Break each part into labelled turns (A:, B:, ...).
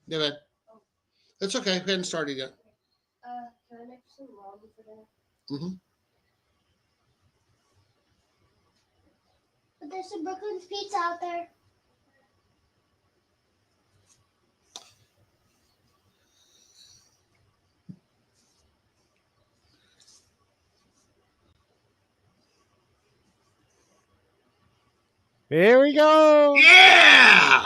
A: Go ahead. It's okay. We hadn't started yet.
B: Can I make some ramen for dinner?
A: Hmm.
B: But there's some Brooklyn's pizza out there.
C: There we go.
A: Yeah.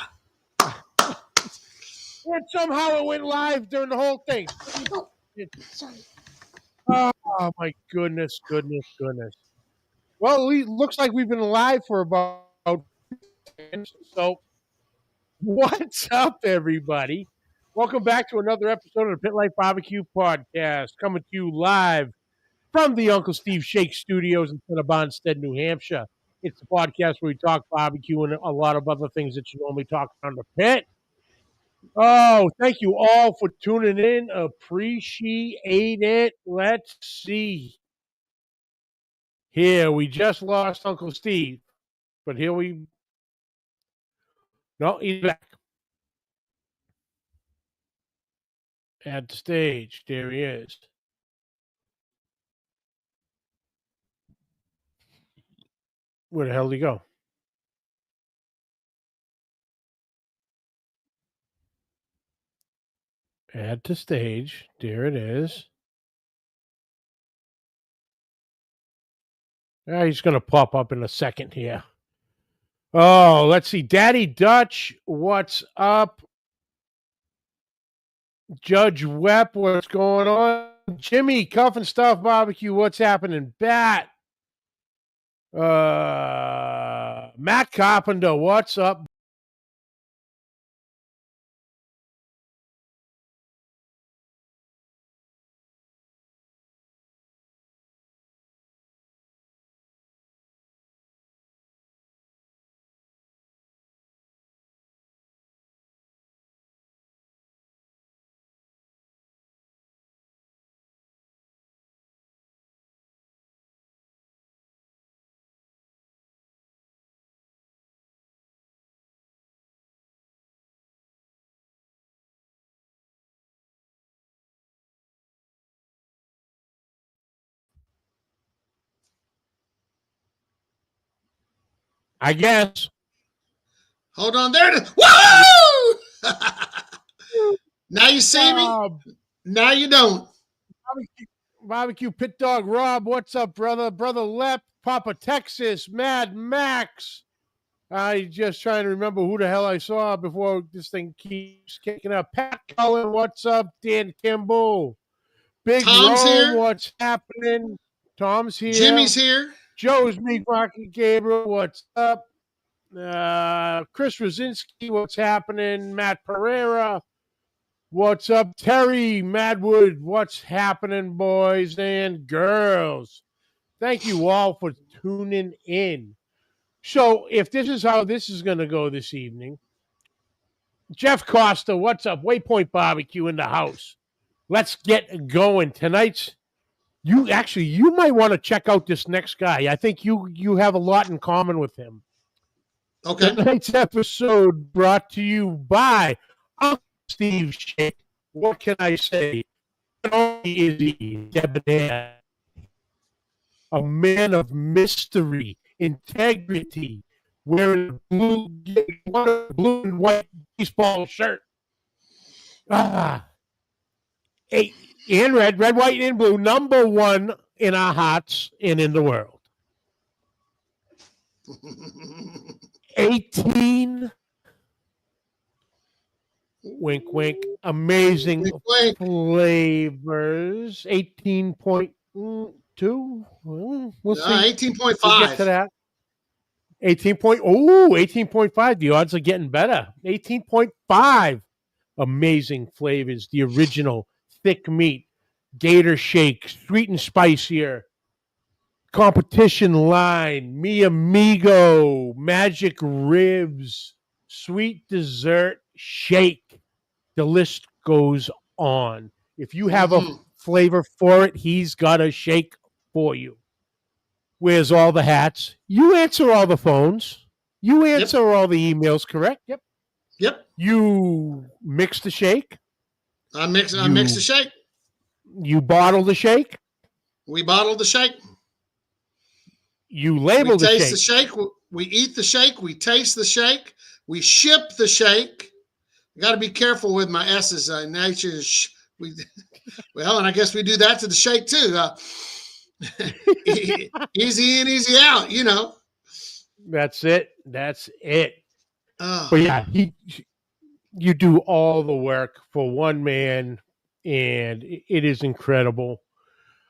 C: And somehow it went live during the whole thing.
B: Oh, sorry.
C: Oh my goodness. Well, it looks like we've been live for about 10 minutes. So, what's up, everybody? Welcome back to another episode of the Pit Life Barbecue Podcast, coming to you live from the Uncle Steve Shake Studios in Cinnabonstead, New Hampshire. It's the podcast where we talk barbecue and a lot of other things that you normally talk on the pit. Oh, thank you all for tuning in. Appreciate it. Let's see. Here, we just lost Uncle Steve, but here we. No, he's back at the stage. There he is. Where the hell did he go? At the stage. There it is. He's going to pop up in a second here. Oh, let's see. Daddy Dutch, what's up? Judge Wep, what's going on? Jimmy, Cuff and Stuff Barbecue, what's happening? Bat. Matt Carpenter, what's up? I guess.
A: Hold on. There it is. Woo! Now you see me. Now you don't.
C: Barbecue Pit Dog Rob, what's up, brother? Brother Lep, Papa Texas, Mad Max. I just trying to remember who the hell I saw before this thing keeps kicking up. Pat Cullen, what's up? Dan Kimball. Big
A: Tom's
C: Rome,
A: here.
C: what's happening? Tom's here.
A: Jimmy's here.
C: Joe's Meat Market Gabriel, what's up? Chris Rosinski, what's happening? Matt Pereira, what's up? Terry Madwood, what's happening, boys and girls? Thank you all for tuning in. So, if this is how this is going to go this evening, Jeff Costa, what's up? Waypoint Barbecue in the house. Let's get going. Tonight's you might want to check out this next guy. I think you have a lot in common with him.
A: Okay.
C: Tonight's episode brought to you by Uncle Steve Shake. What can I say? Not only is he debonair, a man of mystery, integrity, wearing a blue and white baseball shirt. And red, white, and blue, number one in our hearts and in the world. 18 wink, amazing
A: wink.
C: flavors. 18.2. We'll see.
A: 18.5.
C: We'll get to that. 18.5. The odds are getting better. 18.5. Amazing flavors. The original thick meat, gator shake, sweet and spicier. Competition line, Mi Amigo, magic ribs, sweet dessert shake. The list goes on. If you have a flavor for it, he's got a shake for you. Wears all the hats. You answer all the phones. You answer all the emails, correct? Yep.
A: Yep.
C: You mix the shake.
A: I mix the shake.
C: You bottle the shake.
A: We bottle the shake.
C: You label the
A: taste
C: shake.
A: the shake. We eat the shake. We taste the shake. We ship the shake. I got to be careful with my S's. Nature. Well, and I guess we do that to the shake too. Easy in, easy out. You know.
C: That's it. That's it.
A: Oh.
C: But yeah, you do all the work for one man, and it is incredible.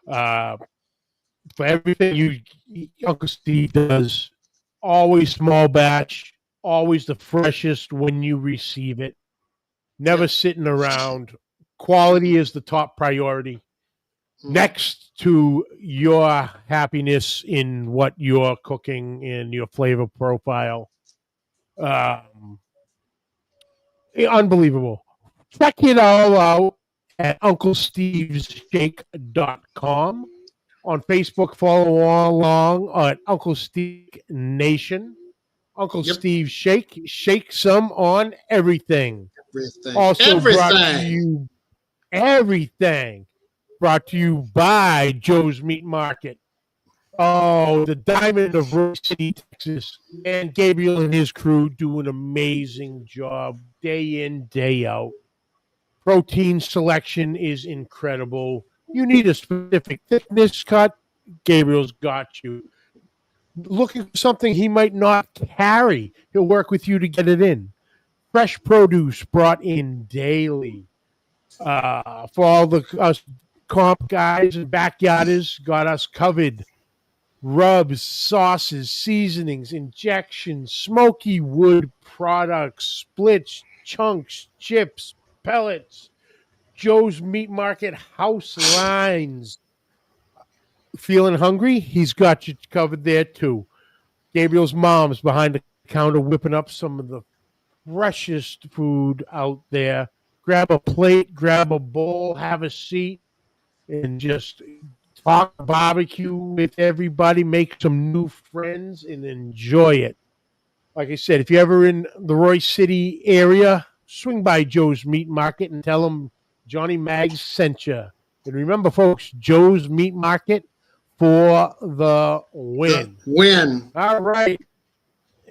C: For everything Uncle Steve does, always small batch, always the freshest when you receive it. Never sitting around. Quality is the top priority. Next to your happiness in what you're cooking and your flavor profile. Unbelievable. Check it all out at UncleSteve'sShake.com. On Facebook, follow along at Uncle Steve Nation. Uncle Steve Shake. Shake some on everything. Also brought to you by Joe's Meat Market. Oh, the Diamond of Roy City, Texas. And Gabriel and his crew do an amazing job day in, day out. Protein selection is incredible. You need a specific thickness cut, Gabriel's got you. Looking for something he might not carry, he'll work with you to get it in. Fresh produce brought in daily. For all us comp guys and backyarders, got us covered. Rubs, sauces, seasonings, injections, smoky wood products, splits, chunks, chips, pellets, Joe's Meat Market house lines. Feeling hungry? He's got you covered there too. Gabriel's mom's behind the counter whipping up some of the freshest food out there. Grab a plate, grab a bowl, have a seat, and just talk barbecue with everybody, make some new friends, and enjoy it. Like I said, if you're ever in the Roy City area, swing by Joe's Meat Market and tell them Johnny Mags sent you. And remember, folks, Joe's Meat Market for the win.
A: Win.
C: All right.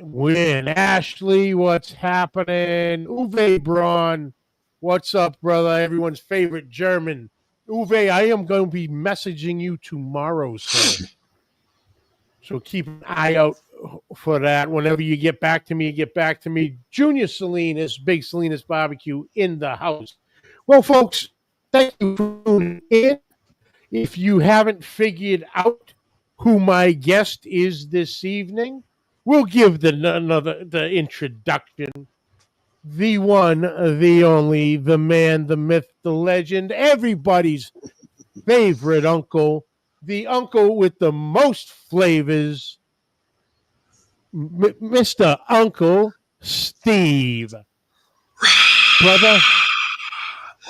C: Win. Ashley, what's happening? Uwe Braun, what's up, brother? Everyone's favorite German. Uwe, I am going to be messaging you tomorrow, sir. So keep an eye out for that. Whenever you get back to me, Junior Salinas, Big Salinas Barbecue in the house. Well, folks, thank you for tuning in. If you haven't figured out who my guest is this evening, we'll give the introduction. The one, the only, the man, the myth, the legend, everybody's favorite uncle, the uncle with the most flavors, Mr. Uncle Steve. Brother.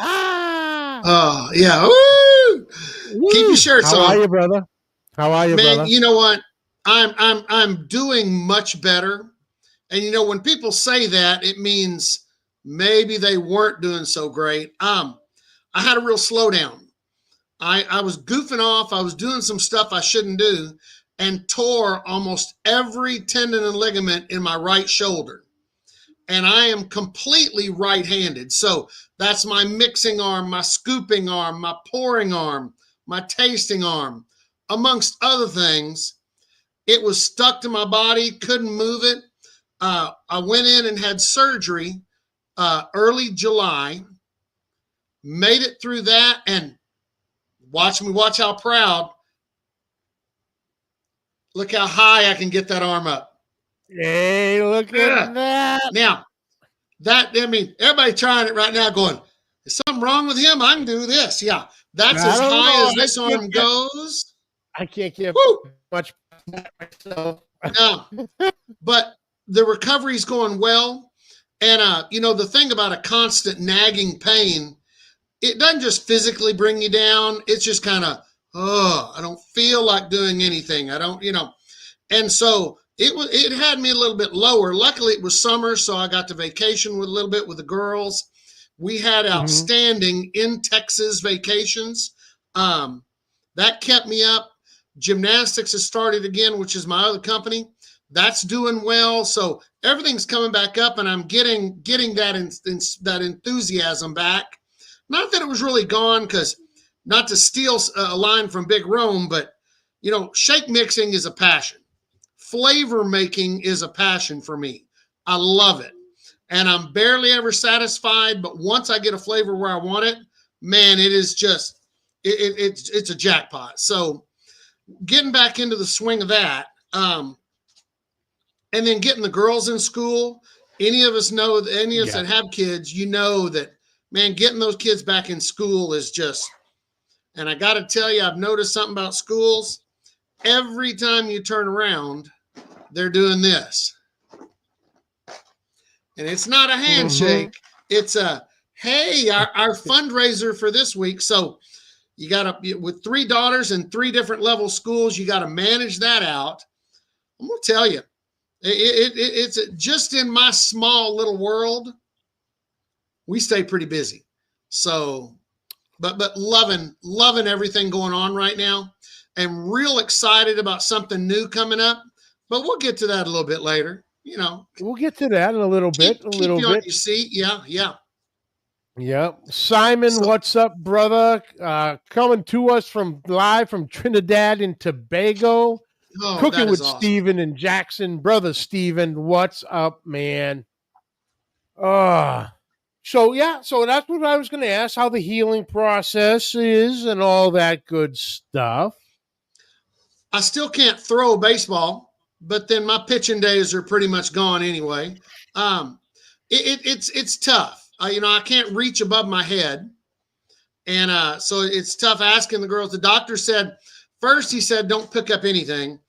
A: Oh, yeah. Woo! Keep your shirts on.
C: How are you, brother? Man, brother?
A: You know what? I'm doing much better. And you know, when people say that, it means maybe they weren't doing so great. I had a real slowdown. I was goofing off. I was doing some stuff I shouldn't do and tore almost every tendon and ligament in my right shoulder. And I am completely right-handed. So that's my mixing arm, my scooping arm, my pouring arm, my tasting arm, amongst other things. It was stuck to my body, couldn't move it. I went in and had surgery early July, made it through that, and watch how proud. Look how high I can get that arm up.
C: Hey, look at that.
A: Now, everybody trying it right now going, is something wrong with him? I can do this. Yeah, that's as high as this arm goes.
C: I can't get much myself.
A: No, but the recovery's going well. And, the thing about a constant nagging pain, it doesn't just physically bring you down. It's just kind of, I don't feel like doing anything. I don't, And so it had me a little bit lower. Luckily, it was summer, so I got to vacation with a little bit with the girls. We had outstanding in Texas vacations. That kept me up. Gymnastics has started again, which is my other company. That's doing well. So everything's coming back up, and I'm getting that enthusiasm back. Not that it was really gone, because not to steal a line from Big Rome, but shake mixing is a passion. Flavor making is a passion for me. I love it. And I'm barely ever satisfied, but once I get a flavor where I want it, man, it is just, it's a jackpot. So getting back into the swing of that, and then getting the girls in school. Any of us that have kids, that, man, getting those kids back in school is just, and I got to tell you, I've noticed something about schools. Every time you turn around, they're doing this. And it's not a handshake. It's a, hey, our fundraiser for this week. So you got to, with 3 daughters in 3 different level schools, you got to manage that out. I'm going to tell you, it's just in my small little world, we stay pretty busy. So, but loving everything going on right now, and real excited about something new coming up. But we'll get to that a little bit later.
C: We'll get to that in a little bit.
A: Keep you on your seat. Yeah.
C: Simon, what's up, brother? Coming to us live from Trinidad and Tobago. Cooking with
A: awesome.
C: Steven and Jackson. Brother Steven, what's up, man? So that's what I was going to ask, how the healing process is and all that good stuff.
A: I still can't throw a baseball, but then my pitching days are pretty much gone anyway. It's tough. I can't reach above my head. And so it's tough asking the girls. The doctor said, first he said, don't pick up anything.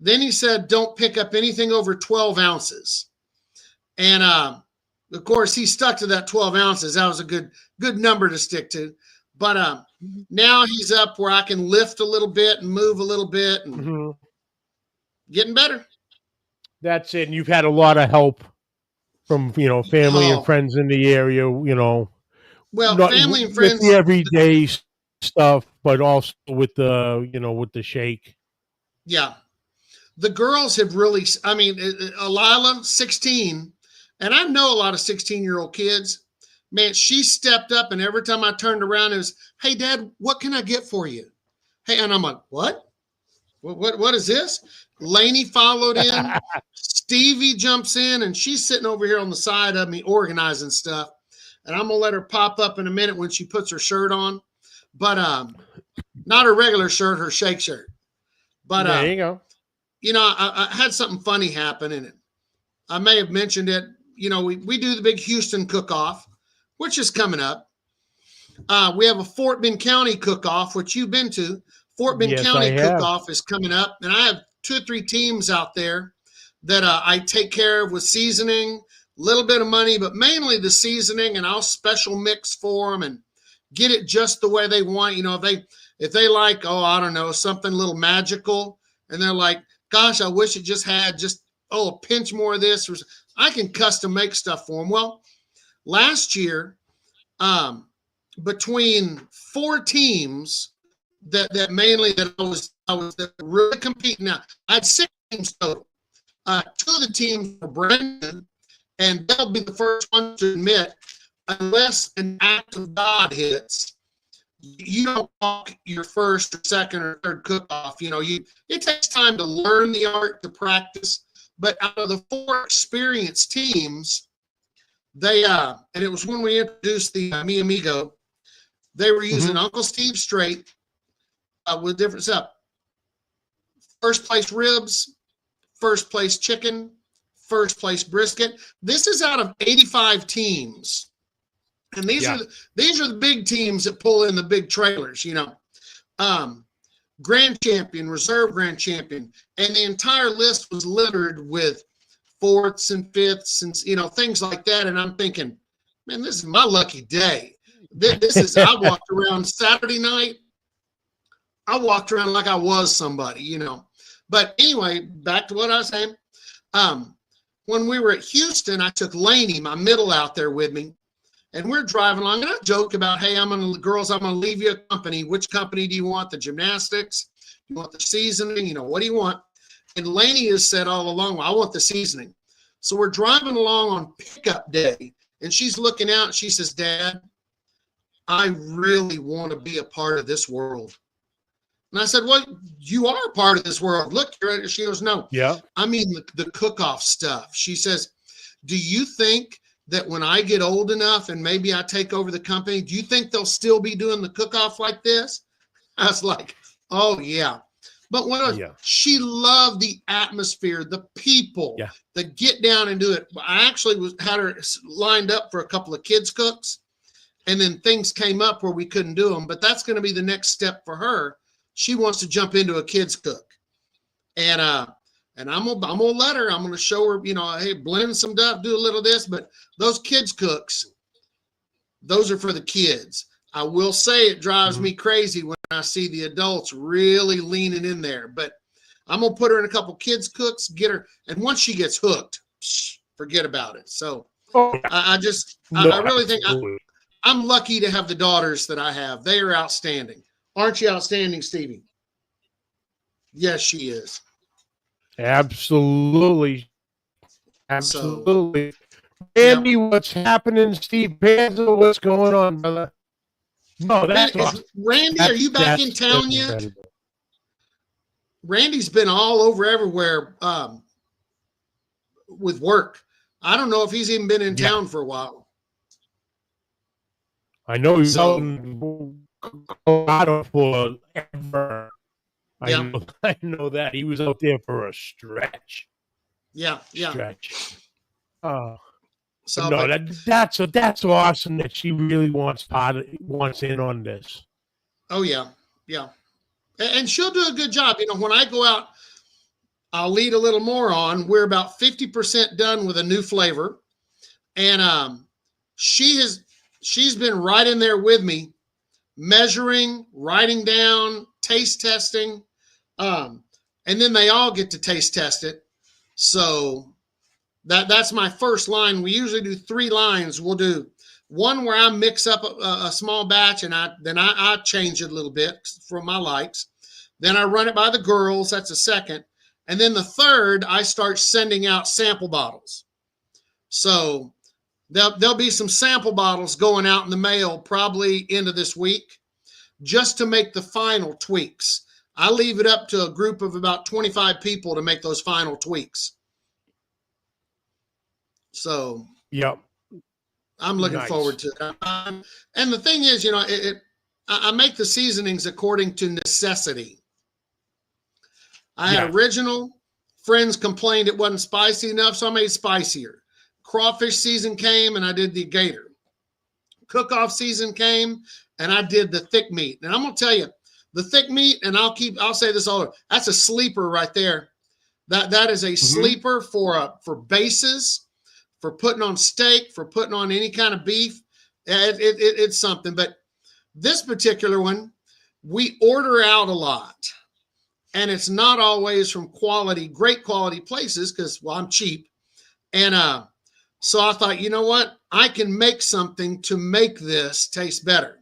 A: Then he said, don't pick up anything over 12 ounces. And of course, he stuck to that 12 ounces. That was a good number to stick to. But now he's up where I can lift a little bit and move a little bit and getting better. That's
C: it. And you've had a lot of help from, family and friends in the area,
A: Well, family and friends.
C: With the everyday stuff, but also with the, with the shake.
A: Yeah. The girls have really, Alila, 16, and I know a lot of 16-year-old kids. Man, she stepped up, and every time I turned around, it was, hey, Dad, what can I get for you? Hey, and I'm like, what? What is this? Lainey followed in. Stevie jumps in, and she's sitting over here on the side of me organizing stuff. And I'm going to let her pop up in a minute when she puts her shirt on. But not her regular shirt, her shake shirt. But
C: there you go.
A: I had something funny happen in it. I may have mentioned it. We do the big Houston cook-off, which is coming up. We have a Fort Bend County cook-off, which you've been to. Fort Bend County cook-off is coming up, and I have 2 or 3 teams out there that I take care of with seasoning, a little bit of money, but mainly the seasoning, and I'll special mix for them and get it just the way they want. If they like, I don't know, something a little magical, and they're like, gosh, I wish it just had a pinch more of this, or I can custom make stuff for them. Well, last year, between 4 teams that mainly that I was really competing. Now I had 6 teams total. 2 of the teams were Brendan, and they'll be the first one to admit, unless an act of God hits, you don't walk your first or second or third cook-off. It takes time to learn the art, to practice. But out of the 4 experienced teams, they and it was when we introduced the Mi Amigo, they were using Uncle Steve straight with different stuff. First place ribs, first place chicken, first place brisket. This is out of 85 teams. And these are the big teams that pull in the big trailers, Grand champion, reserve grand champion, and the entire list was littered with 4ths and 5ths and things like that. And I'm thinking, man, this is my lucky day. This is I walked around Saturday night. I walked around like I was somebody, But anyway, back to what I was saying. When we were at Houston, I took Lainey, my middle, out there with me, and we're driving along, and I joke about, hey, I'm gonna leave you a company. Which company do you want? The gymnastics? You want the seasoning? You know, what do you want? And Lainey has said all along, well, I want the seasoning. So we're driving along on pickup day, and she's looking out, and she says, Dad, I really want to be a part of this world. And I said, well, you are a part of this world. Look, you're at it. She goes, no,
C: Yeah.
A: I mean the cook-off stuff. She says, do you think that when I get old enough and maybe I take over the company, do you think they'll still be doing the cook-off like this? I was like, oh, yeah. But she loved the atmosphere, the people, the get down and do it. I actually had her lined up for a couple of kids cooks, and then things came up where we couldn't do them. But that's going to be the next step for her. She wants to jump into a kids cook, and I'm gonna let her. I'm gonna show her, you know, hey, blend some stuff, do a little of this. But those kids cooks, those are for the kids. I will say it drives me crazy when I see the adults really leaning in there. But I'm gonna put her in a couple kids cooks, get her, and once she gets hooked, forget about it. So I really think I'm lucky to have the daughters that I have. They are outstanding. Aren't you outstanding, Stevie? Yes, she is.
C: Absolutely. Absolutely. Andy, what's happening? Steve Panzer, what's going on, brother? No, that's awesome.
A: Randy, are you back in town yet? Randy's been all over everywhere with work. I don't know if he's even been in town for a while.
C: I know he's out in Colorado forever. I know that he was out there for a stretch. Stretch.
A: So
C: no, that's awesome that she really wants in on this.
A: Oh yeah, and she'll do a good job. You know, when I go out, I'll lead a little more on. We're about 50% done with a new flavor, and she's been right in there with me, measuring, writing down, taste testing, and then they all get to taste test it. So that's my first line. We usually do 3 lines. We'll do one where I mix up a small batch, and I change it a little bit for my likes. Then I run it by the girls. That's a second. And then the third, I start sending out sample bottles. So there'll be some sample bottles going out in the mail probably into this week, just to make the final tweaks. I leave it up to a group of about 25 people to make those final tweaks. So I'm looking forward to it. And the thing is, you know, I make the seasonings according to necessity. I had original. Friends complained it wasn't spicy enough, so I made spicier. Crawfish season came, and I did the gator. Cook-off season came, and I did the thick meat. And I'm gonna tell you, the thick meat, and I'll say this all over. That's a sleeper right there. That is a sleeper for bases, for putting on steak, for putting on any kind of beef. It's something. But this particular one, we order out a lot, and it's not always from great quality places, because, well, I'm cheap. And so I thought, you know what? I can make something to make this taste better.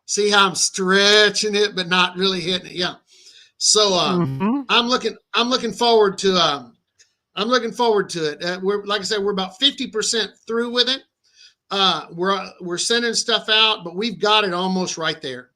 A: See how I'm stretching it, but not really hitting it. Yeah. So I'm looking forward to it. We're, like I said, we're about 50% through with it. We're sending stuff out, but we've got it almost right there.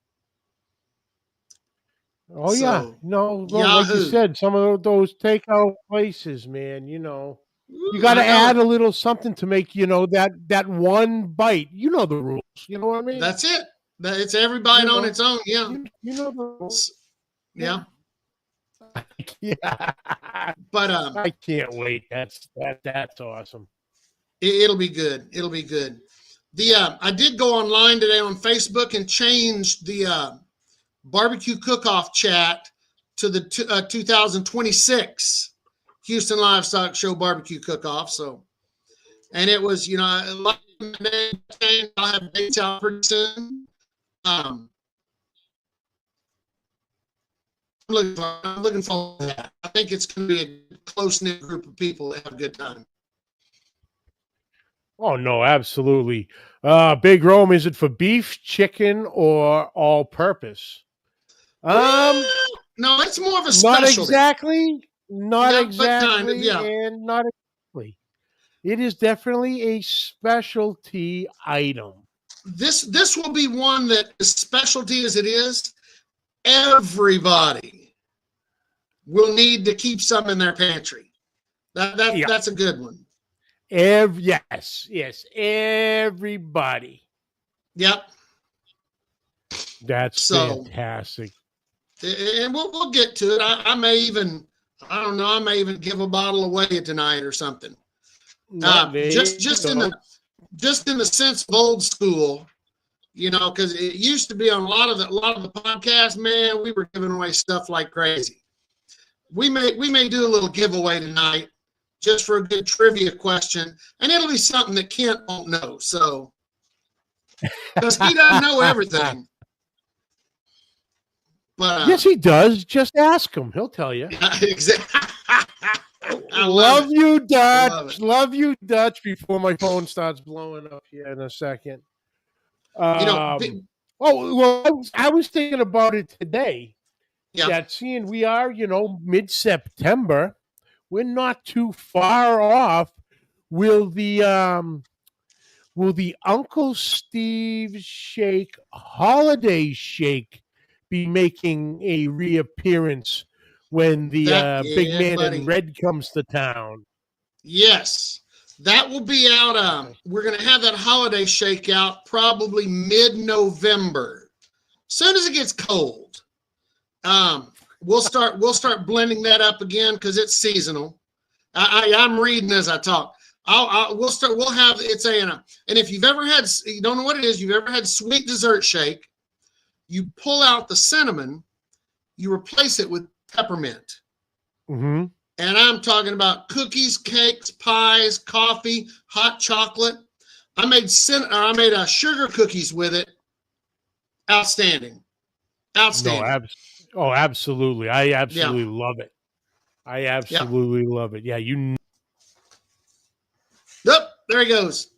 C: Oh, so, like you said, some of those takeout places, man, you know, you got to add a little something to make, you know, that one bite. You know the rules. You know what I mean?
A: That's it. It's every bite on its own. Yeah.
C: You know the rules.
A: Yeah.
C: Yeah.
A: But
C: I can't wait. That's awesome.
A: It'll be good. It'll be good. I did go online today on Facebook and change the barbecue cook-off chat to the 2026 Houston Livestock Show barbecue cook-off. So, and it was, you know, I'll have dates out pretty soon. I'm looking forward to that. I think it's going to be a close-knit group of people that have a good time.
C: Oh no, absolutely. Big Rome, is it for beef, chicken, or all purpose?
A: Well, no, it's more of a
C: Not
A: specialty.
C: exactly. Not
A: No, but kind of,
C: exactly,
A: yeah.
C: and not exactly. It is definitely a specialty item.
A: This will be one that, as specialty as it is, everybody will need to keep some in their pantry.
C: Yeah.
A: That's a good one.
C: Yes, everybody.
A: Yep.
C: That's
A: So-
C: fantastic.
A: And we'll get to it. I may even, I don't know, I may even give a bottle away tonight or something. Just in the sense of old school, you know, because it used to be on a lot of the podcasts, man, we were giving away stuff like crazy. We may do a little giveaway tonight just for a good trivia question, and it'll be something that Kent won't know. So, because he doesn't know everything. But
C: Yes, he does. Just ask him. He'll tell you.
A: exactly.
C: Love you,
A: love
C: Dutch.
A: it.
C: Love you, Dutch. Before my phone starts blowing up here in a second.
A: You know,
C: Oh well, I was thinking about it today.
A: yeah.
C: That seeing we are, mid-September, we're not too far off. Will the Uncle Steve Shake Holiday Shake be making a reappearance when the big man
A: buddy.
C: in red comes to town?
A: Yes, that will be out. We're going to have that holiday shakeout probably mid-November. Soon as it gets cold, we'll start blending that up again because it's seasonal. I'm reading as I talk. We'll have it's and if you've ever had, you don't know what it is, you've ever had sweet dessert shake, you pull out the cinnamon, you replace it with peppermint.
C: Mm-hmm.
A: And I'm talking about cookies, cakes, pies, coffee, hot chocolate. I made sugar cookies with it. Outstanding. Outstanding.
C: No, absolutely. I absolutely love it. I absolutely love it. Yeah,
A: Yep, there he goes.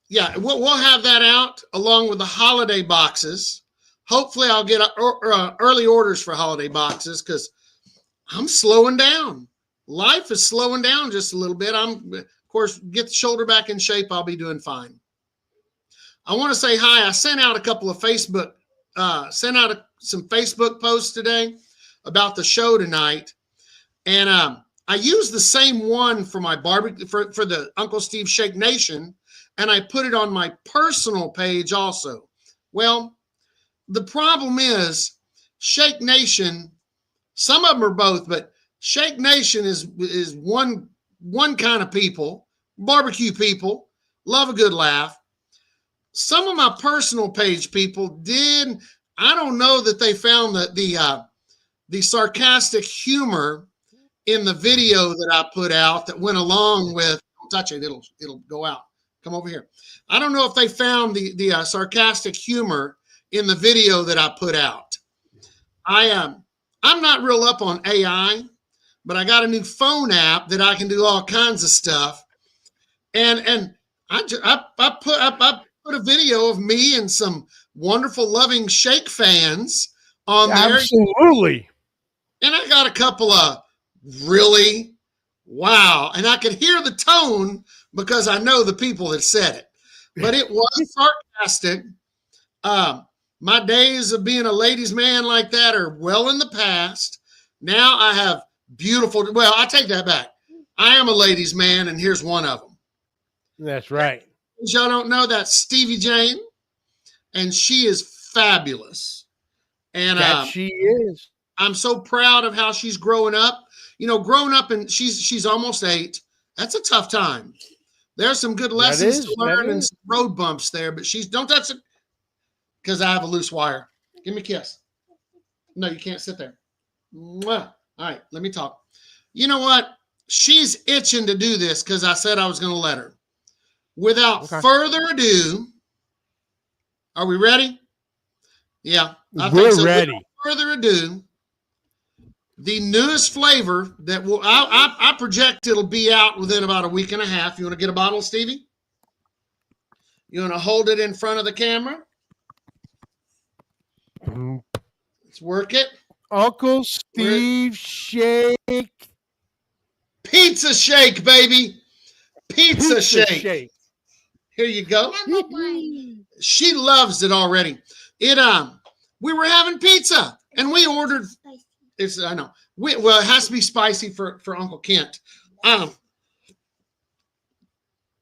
A: Yeah, we'll have that out along with the holiday boxes. Hopefully, I'll get early orders for holiday boxes because I'm slowing down. Life is slowing down just a little bit. Of course, get the shoulder back in shape. I'll be doing fine. I want to say hi. I sent out a couple of some Facebook posts today about the show tonight, and I used the same one for my barbecue for the Uncle Steve Shake Nation, and I put it on my personal page also. Well, the problem is Shake Nation, some of them are both, but Shake Nation is one kind of people, barbecue people, love a good laugh. Some of my personal page people I don't know that they found the sarcastic humor in the video that I put out that went along with, don't touch it, it'll go out. Come over here. I don't know if they found the sarcastic humor in the video that I put out. I'm not real up on AI, but I got a new phone app that I can do all kinds of stuff. And I put a video of me and some wonderful, loving Shake fans on there.
C: absolutely.
A: And I got a couple of really, wow. And I could hear the tone because I know the people that said it. But it was sarcastic. My days of being a ladies' man like that are well in the past. Now I have beautiful, well, I take that back. I am a ladies' man, and here's one of them.
C: That's right.
A: As y'all don't know, that's Stevie Jane, and she is fabulous. And
C: That she is.
A: I'm so proud of how she's growing up. You know, growing up, and she's almost 8. That's a tough time. There's some good lessons to learn and some road bumps there, but don't touch it because I have a loose wire. Give me a kiss. No, you can't sit there. Mwah. All right, let me talk. You know what? She's itching to do this because I said I was going to let her. Without further ado, are we ready? Yeah, I think
C: We're
A: so.
C: ready.
A: Without further ado, the newest flavor that I project it'll be out within about a week and a half. You want to get a bottle, Stevie? You want to hold it in front of the camera?
C: Mhm.
A: Let's work it.
C: Uncle Steve Shake.
A: Pizza shake, baby. Pizza shake. Here you go.
B: Number one.
A: She loves it already. We were having pizza and we ordered. I know. Well, it has to be spicy for Uncle Kent.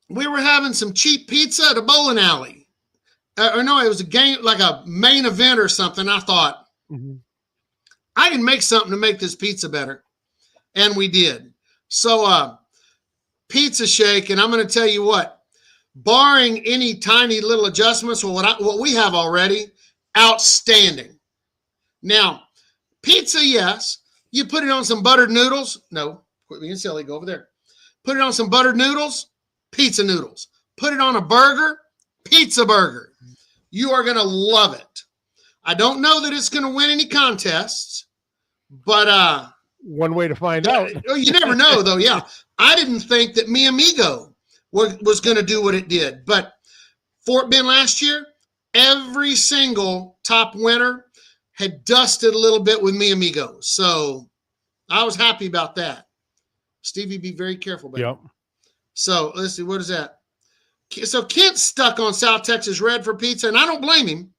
A: We were having some cheap pizza at a bowling alley. Or no, it was a game, like a main event or something. I thought, I can make something to make this pizza better. And we did. So, pizza shake, and I'm going to tell you what, barring any tiny little adjustments or what we have already, outstanding. Now, pizza, yes. You put it on some buttered noodles. No, quit being silly. Go over there. Put it on some buttered noodles, pizza noodles. Put it on a burger, pizza burger. You are going to love it. I don't know that it's going to win any contests, but
C: one way to find out.
A: You never know, though. Yeah, I didn't think that Mi Amigo was going to do what it did, but Fort Bend last year, every single top winner had dusted a little bit with Mi Amigo, so I was happy about that. Stevie, be very careful, baby.
C: Yep.
A: So let's see, what is that? So Kent's stuck on South Texas Red for pizza, and I don't blame him.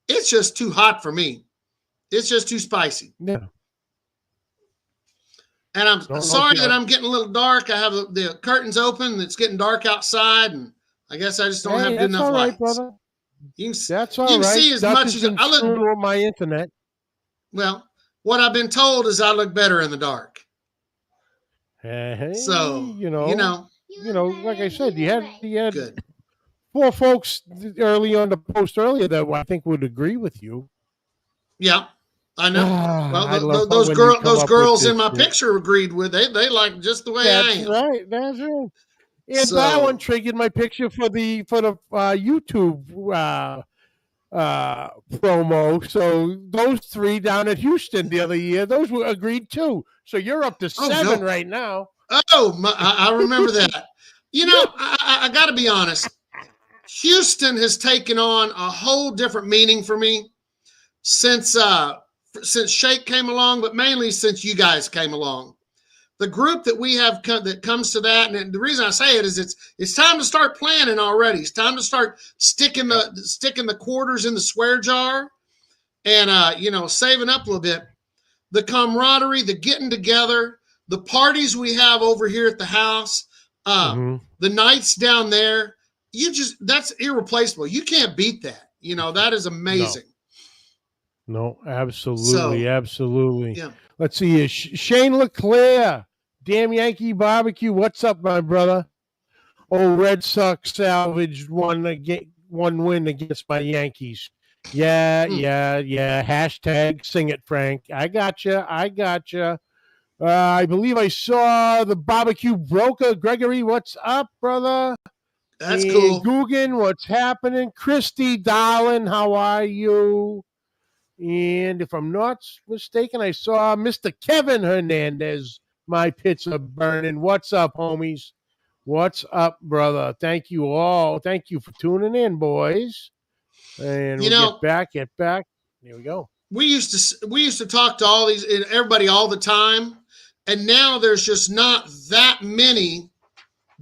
A: It's just too hot for me. It's just too spicy.
C: Yeah.
A: And I'm sorry that I'm getting a little dark. I have the curtains open. It's getting dark outside, and I guess I just don't have good enough
C: all right,
A: lights.
C: brother.
A: That's all right. You can see as much as I look
C: on my internet.
A: Well, what I've been told is I look better in the dark.
C: Hey,
A: so
C: you know, like I said, you had
A: good.
C: 4 folks early on the post earlier that I think would agree with you.
A: Yeah, I know. Well,
C: those
A: girls in my picture agreed with. They like just the way I am.
C: Right. That's right. And that one triggered my picture for the YouTube promo. So those 3 down at Houston the other year, those were agreed too. So you're up to 7 right now.
A: I remember that. I got to be honest. Houston has taken on a whole different meaning for me since Shake came along, but mainly since you guys came along. The group that we have that comes to that, and the reason I say it is it's time to start planning already. It's time to start sticking the quarters in the swear jar, and saving up a little bit. The camaraderie, the getting together, the parties we have over here at the house, the nights down there. That's irreplaceable. You can't beat that. That is amazing.
C: No, absolutely. Absolutely.
A: Yeah.
C: Let's see here. Shane LeClaire, Damn Yankee Barbecue. What's up, my brother? Oh, Red Sox salvaged one win against my Yankees. Yeah. Hashtag sing it, Frank. I gotcha. I believe I saw the barbecue broker. Gregory, what's up, brother?
A: That's cool.
C: Guggen, what's happening? Christy, darling, how are you? And if I'm not mistaken, I saw Mr. Kevin Hernandez, my pizza burning. What's up, homies? What's up, brother? Thank you all. Thank you for tuning in, boys. And we'll get back. Here we go.
A: We used to talk to all these everybody all the time, and now there's just not that many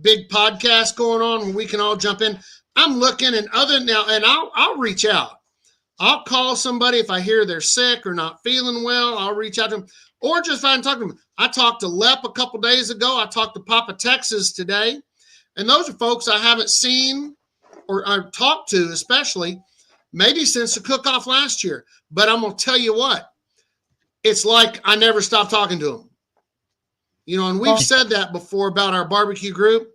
A: big podcasts going on where we can all jump in. I'm looking, and I'll reach out. I'll call somebody if I hear they're sick or not feeling well. I'll reach out to them, or just if I can talk to them. I talked to Lep a couple days ago. I talked to Papa Texas today, and those are folks I haven't seen or I've talked to, especially maybe since the cook-off last year. But I'm gonna tell you what, it's like I never stopped talking to them. And we've said that before about our barbecue group.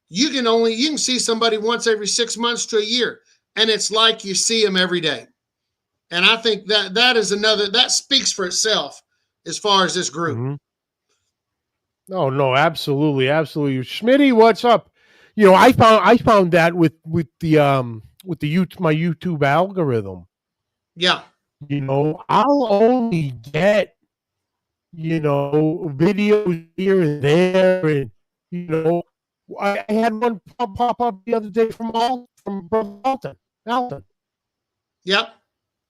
A: You can see somebody once every 6 months to a year, and it's like you see them every day. And I think that speaks for itself as far as this group.
C: Mm-hmm. No, absolutely. Schmitty, what's up? I found that with my YouTube algorithm.
A: Yeah.
C: I'll only get, videos here and there. And, I had one pop up the other day from Brother Alton,
A: Yep.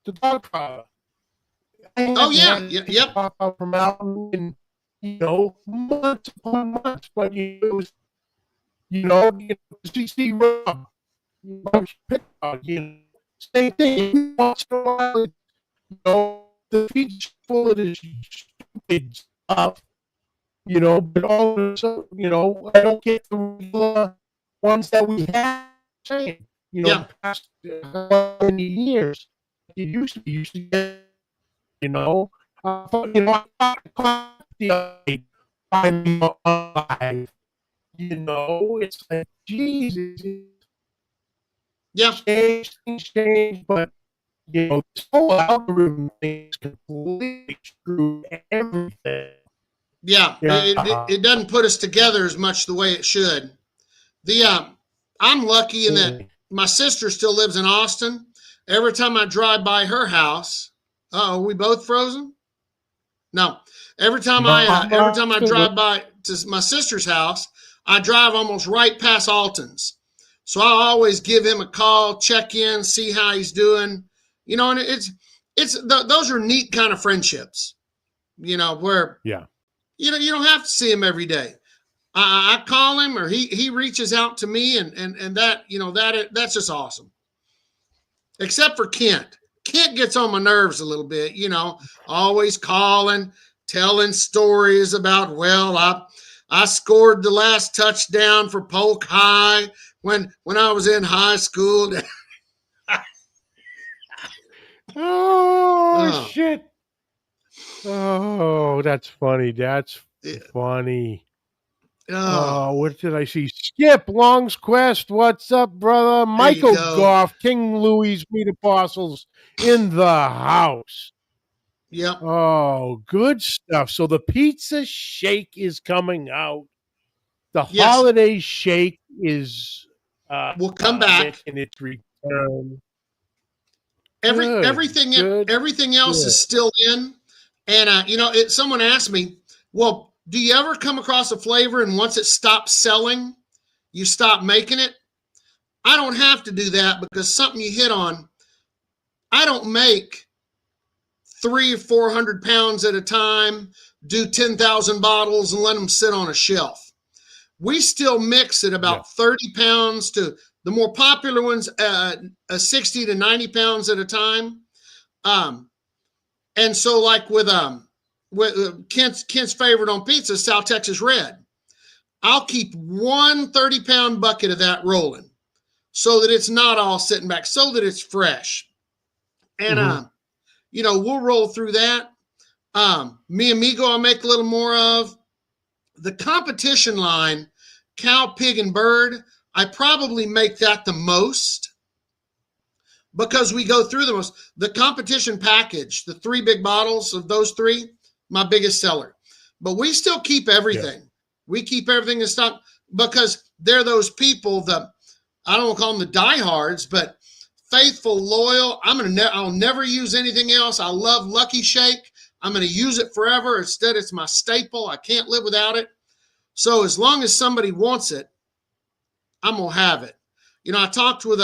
C: the dog father.
A: Oh yeah. Yep.
C: Pop up from Alton and, months upon months. But, CC Rob, same thing. Once in a while, the feed's full of this stupid stuff, but all of a sudden, I don't get the regular ones that we have saying,
A: Yeah.
C: the past how many years it used to get, I caught the other day, finally alive, it's like, Jesus,
A: Yeah.
C: things change, but this whole algorithm thing is completely screwed everything.
A: Yeah. It doesn't put us together as much the way it should. I'm lucky in that my sister still lives in Austin. Every time I drive by her house, are we both frozen? No. Every time I drive by to my sister's house, I drive almost right past Alton's. So I always give him a call, check in, see how he's doing. And those are neat kind of friendships. Where
C: Yeah.
A: you don't have to see him every day. I call him or he reaches out to me and that, that's just awesome. Except for Kent. Kent gets on my nerves a little bit, always calling, telling stories about, I scored the last touchdown for Polk High when I was in high school.
C: Oh, shit. Oh, that's funny. That's funny. What did I see? Skip Long's Quest. What's up, brother? Michael Goff, King Louis Meat Apostles in the house.
A: Yep.
C: Oh, good stuff. So the pizza shake is coming out. The holiday shake is
A: will come back
C: in its return.
A: Everything else is still in. And someone asked me, well, do you ever come across a flavor and once it stops selling, you stop making it? I don't have to do that because something you hit on, I don't make 300 or 400 pounds at a time, do 10,000 bottles and let them sit on a shelf. We still mix at about 30 pounds to the more popular ones, 60 to 90 pounds at a time. And so like with Kent's favorite on pizza, South Texas Red. I'll keep 1 30-pound bucket of that rolling so that it's not all sitting back, so that it's fresh. And, we'll roll through that. Mi Amigo, I'll make a little more of. The competition line, cow, pig, and bird, I probably make that the most because we go through the most. The competition package, the 3 big bottles of those 3, my biggest seller. But we still keep everything. Yeah. We keep everything in stock because they're those people that I don't want to call them the diehards, but faithful, loyal. I'll never use anything else. I love Lucky Shake. I'm going to use it forever. Instead, it's my staple. I can't live without it. So as long as somebody wants it, I'm going to have it. I talked with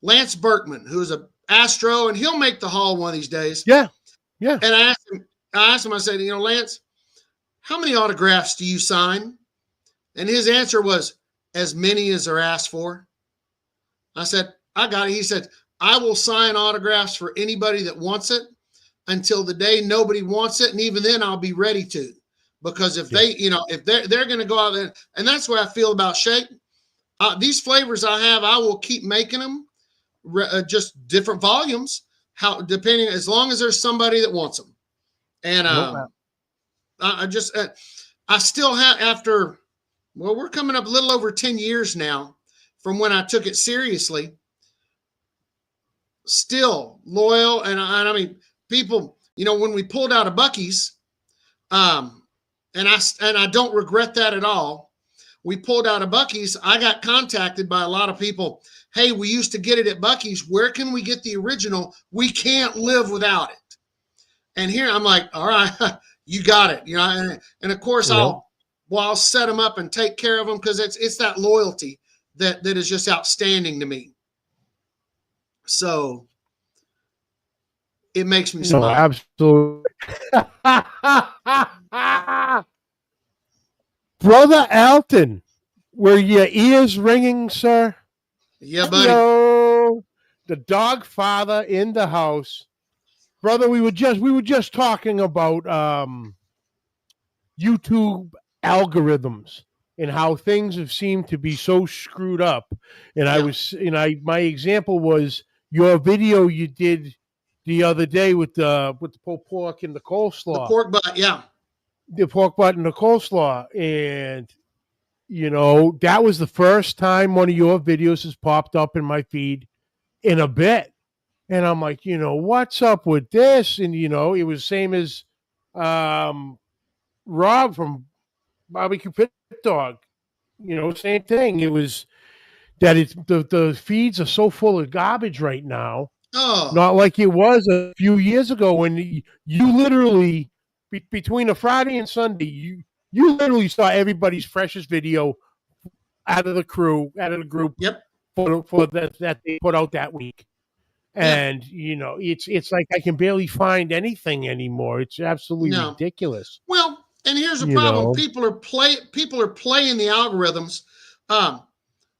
A: Lance Berkman, who's an Astro, and he'll make the Hall one of these days.
C: Yeah. Yeah.
A: And I asked him, I said, Lance, how many autographs do you sign? And his answer was, as many as are asked for. I said, I got it. He said, I will sign autographs for anybody that wants it until the day nobody wants it. And even then I'll be ready to, because if they, if they're going to go out there, and that's what I feel about Shake. These flavors I have, I will keep making them, just different volumes, depending, as long as there's somebody that wants them. And I still have, we're coming up a little over 10 years now from when I took it seriously. Still loyal. And I mean, people, when we pulled out of Buc-ee's, and I don't regret that at all. we pulled out of Buc-ee's, I got contacted by a lot of people. Hey, we used to get it at Buc-ee's. Where can we get the original? We can't live without it. And here I'm like, all right, you got it. You know, and of course I'll set them up and take care of them because it's that loyalty that is just outstanding to me. So it makes me smile.
C: No, absolutely. Brother Alton, were your ears ringing, sir?
A: Yeah, buddy.
C: Hello, the dog father in the house. Brother, we were just talking about YouTube algorithms and how things have seemed to be so screwed up. And my example was your video you did the other day with the pulled pork and the coleslaw.
A: The pork butt, yeah.
C: The pork butt and the coleslaw. And, you know, that was the first time one of your videos has popped up in my feed in a bit. And I'm like, you know, what's up with this? And, you know, it was the same as Rob from Barbecue Pit Dog. You know, same thing. It was that it's the feeds are so full of garbage right now.
A: Oh.
C: Not like it was a few years ago when you literally, between a Friday and Sunday, you literally saw everybody's freshest video out of the group.
A: Yep.
C: For that they put out that week. And, you know, it's like I can barely find anything anymore. It's absolutely ridiculous.
A: Well, and here's the problem. People are playing the algorithms.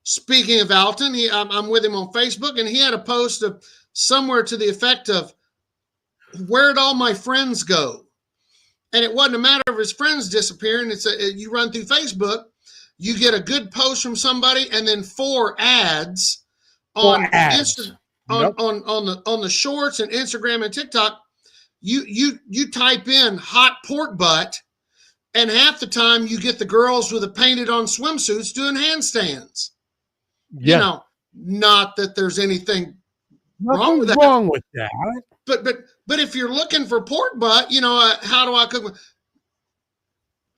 A: Speaking of Alton, I'm with him on Facebook, and he had a post of somewhere to the effect of, where'd all my friends go? And it wasn't a matter of his friends disappearing. You run through Facebook, you get a good post from somebody, and then 4 ads on Instagram. On the shorts and Instagram and TikTok, you type in hot pork butt, and half the time you get the girls with the painted on swimsuits doing handstands.
C: Yeah.
A: You know, not that there's anything
C: wrong with that.
A: But if you're looking for pork butt, you know, how do I cook?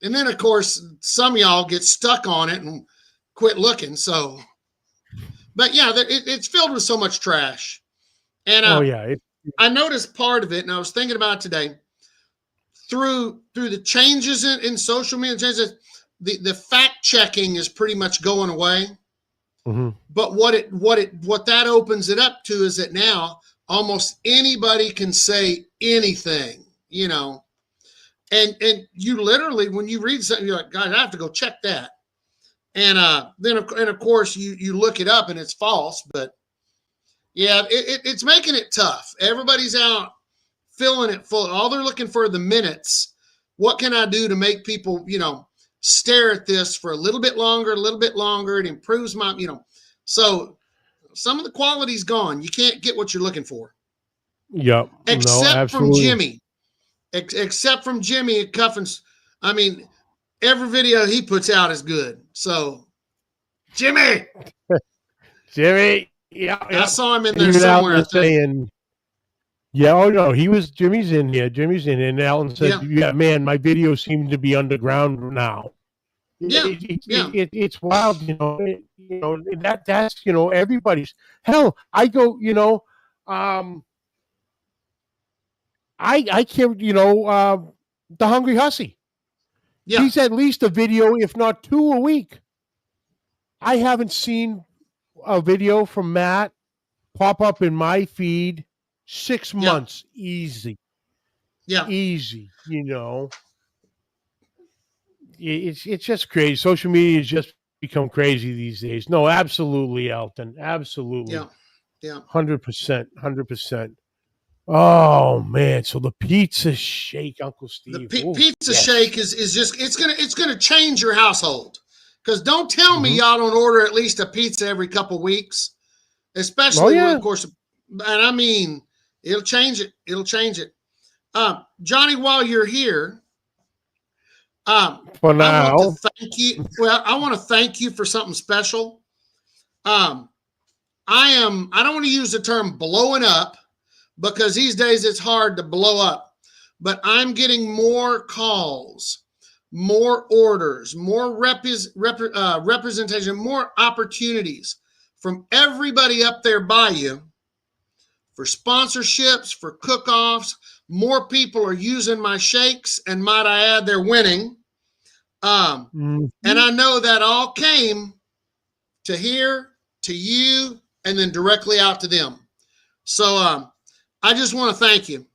A: And then of course some of y'all get stuck on it and quit looking. So. But yeah, it's filled with so much trash. And I noticed part of it, and I was thinking about it today, through the changes in social media, the fact checking is pretty much going away.
C: Mm-hmm.
A: But what that opens it up to is that now almost anybody can say anything, you know. And you literally, when you read something, you're like, God, I have to go check that. And then of course you look it up and it's false, but yeah, it's making it tough. Everybody's out filling it full. All they're looking for are the minutes. What can I do to make people, you know, stare at this for a little bit longer? It improves my, you know. So some of the quality's gone. You can't get what you're looking for.
C: Yep.
A: Except from Jimmy. Except from Jimmy at Cuffins. I mean, every video he puts out is good. So, Jimmy.
C: Yeah.
A: I saw him in there somewhere. Jimmy's in here. And Alton said, yeah, man, my videos seem to be underground now. It's wild, you know, that's, you know, everybody's. Hell, I go, you know, I can't, you know, the Hungry Hussy. Yeah. He's at least a video, if not 2 a week. I haven't seen a video from Matt pop up in my feed 6 months. Easy. Yeah. Easy, you know. It's just crazy. Social media has just become crazy these days. No, absolutely, Alton. Absolutely. Yeah. 100%. Oh man! So the pizza shake, Uncle Steve. The pizza shake is just it's gonna change your household. Because don't tell me y'all don't order at least a pizza every couple weeks, especially when, of course. And I mean, it'll change it. Johnny, while you're here,
C: for now,
A: I want to thank you. Well, I want to thank you for something special. I don't want to use the term blowing up, because these days it's hard to blow up, but I'm getting more calls more orders, more representation, more opportunities from everybody up there by you for sponsorships, for cook-offs. More people are using my shakes, and might I add, they're winning. And I know that all came to here, to you, and then directly out to them. So I just want to thank you.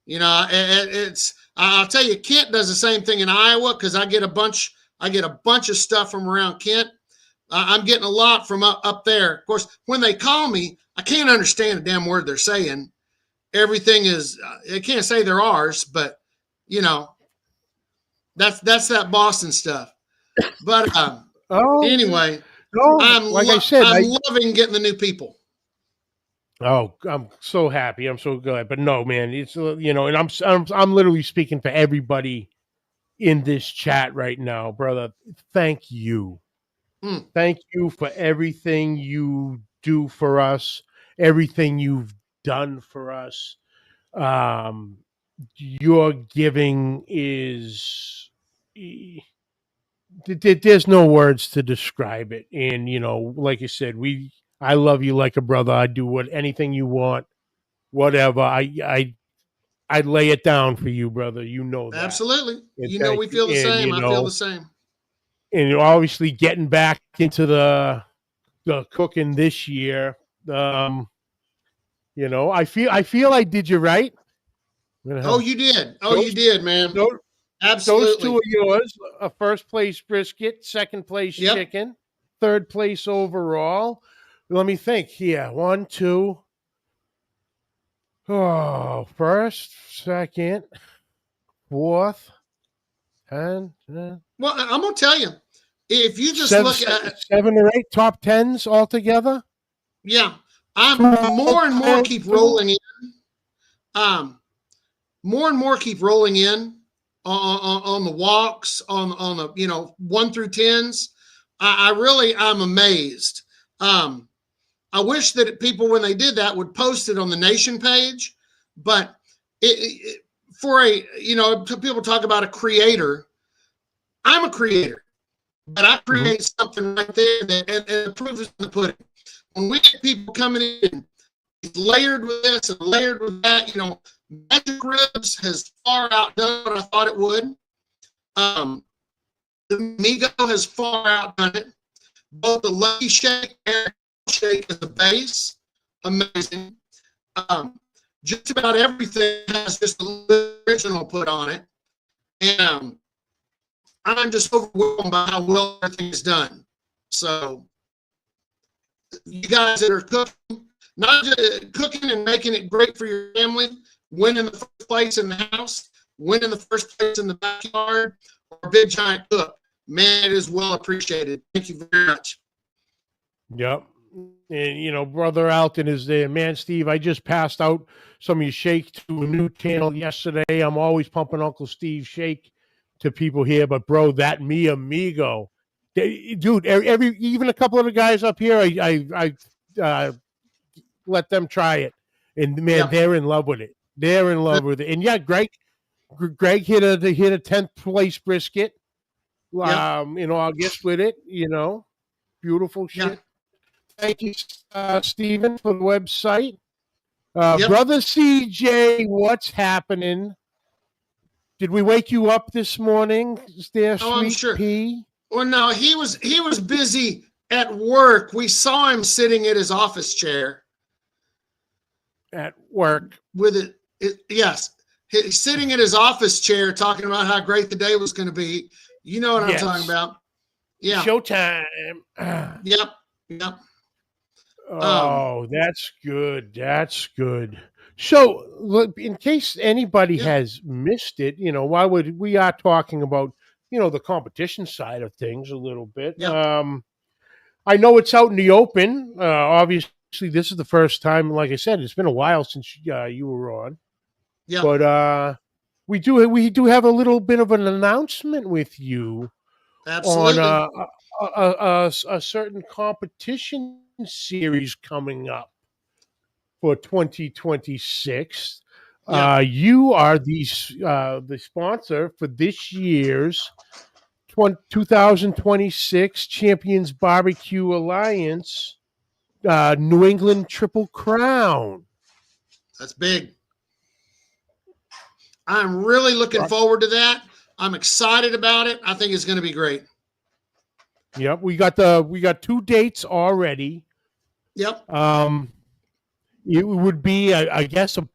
A: You know, I'll tell you, Kent does the same thing in Iowa because I get a bunch of stuff from around Kent. I'm getting a lot from up there. Of course, when they call me, I can't understand a damn word they're saying. Everything is, I can't say they're ours, but you know, that's that Boston stuff. But anyway, I'm loving getting the new people.
C: Oh, I'm so happy. I'm so glad. But no, man, it's you know, and I'm literally speaking for everybody in this chat right now, brother. Thank you. Thank you for everything you do for us, everything you've done for us. Your giving is there's no words to describe it. And you know, like you said, I love you like a brother. I do anything you want, whatever. I lay it down for you, brother. You know that.
A: Absolutely. You know, we feel the same. I feel the same.
C: And you're obviously getting back into the cooking this year. You know, I feel I did you right.
A: Oh, you did. Oh, you did, man. Absolutely.
C: Those two are yours. A first place brisket, second place chicken, third place overall. Let me think here. 1, 2. Oh, first, second, fourth, and
A: well, I'm gonna tell you, if you just look at
C: 7 or 8 top 10s altogether.
A: Yeah, I'm more and more keep rolling in. More and more keep rolling in on the walks, on the 1 through 10s. I'm amazed. I wish that people, when they did that, would post it on the Nation page. But people talk about a creator. I'm a creator, but I create something right there, and the proof is in the pudding. When we get people coming in, it's layered with this and layered with that, Magic Ribs has far outdone what I thought it would. The Amigo has far outdone it. Both the Lucky Shake and Shake as a base, amazing. Just about everything has just the original put on it, and I'm just overwhelmed by how well everything is done. So, you guys that are cooking, not just cooking and making it great for your family, winning the first place in the house, winning the first place in the backyard, or Big Giant Cook, man, it is well appreciated. Thank you very much.
C: Yep. And, Brother Alton is there. Man, Steve, I just passed out some of your shake to a new channel yesterday. I'm always pumping Uncle Steve's shake to people here. But, bro, that Mi Amigo, dude, even a couple of the guys up here, I let them try it. And, man, they're in love with it. They're in love with it. And, yeah, Greg hit a 10th place brisket in August with it, Beautiful shit.
A: Yeah.
C: Thank you, Stephen, for the website. Brother CJ, what's happening? Did we wake you up this morning? Is there
A: I'm
C: Sweet
A: sure.
C: Pea?
A: Well, no, he was busy at work. We saw him sitting at his office chair.
C: At work.
A: With it, yes. He's sitting at his office chair talking about how great the day was going to be. You know what I'm talking about. Yeah.
C: Showtime.
A: Yep.
C: Oh, that's good. That's good. So, look, in case anybody has missed it, we are talking about, the competition side of things a little bit.
A: Yeah.
C: I know it's out in the open. Obviously, this is the first time. Like I said, it's been a while since you were on.
A: Yeah.
C: But we do have a little bit of an announcement with you.
A: Absolutely.
C: On a certain competition series coming up for 2026.
A: Yeah.
C: You are the sponsor for this year's 2026 Champions Barbecue Alliance New England Triple Crown.
A: That's big. I'm really looking forward to that. I'm excited about it. I think it's going to be great.
C: Yep, we got 2 dates already.
A: Yep.
C: It would be, I guess, a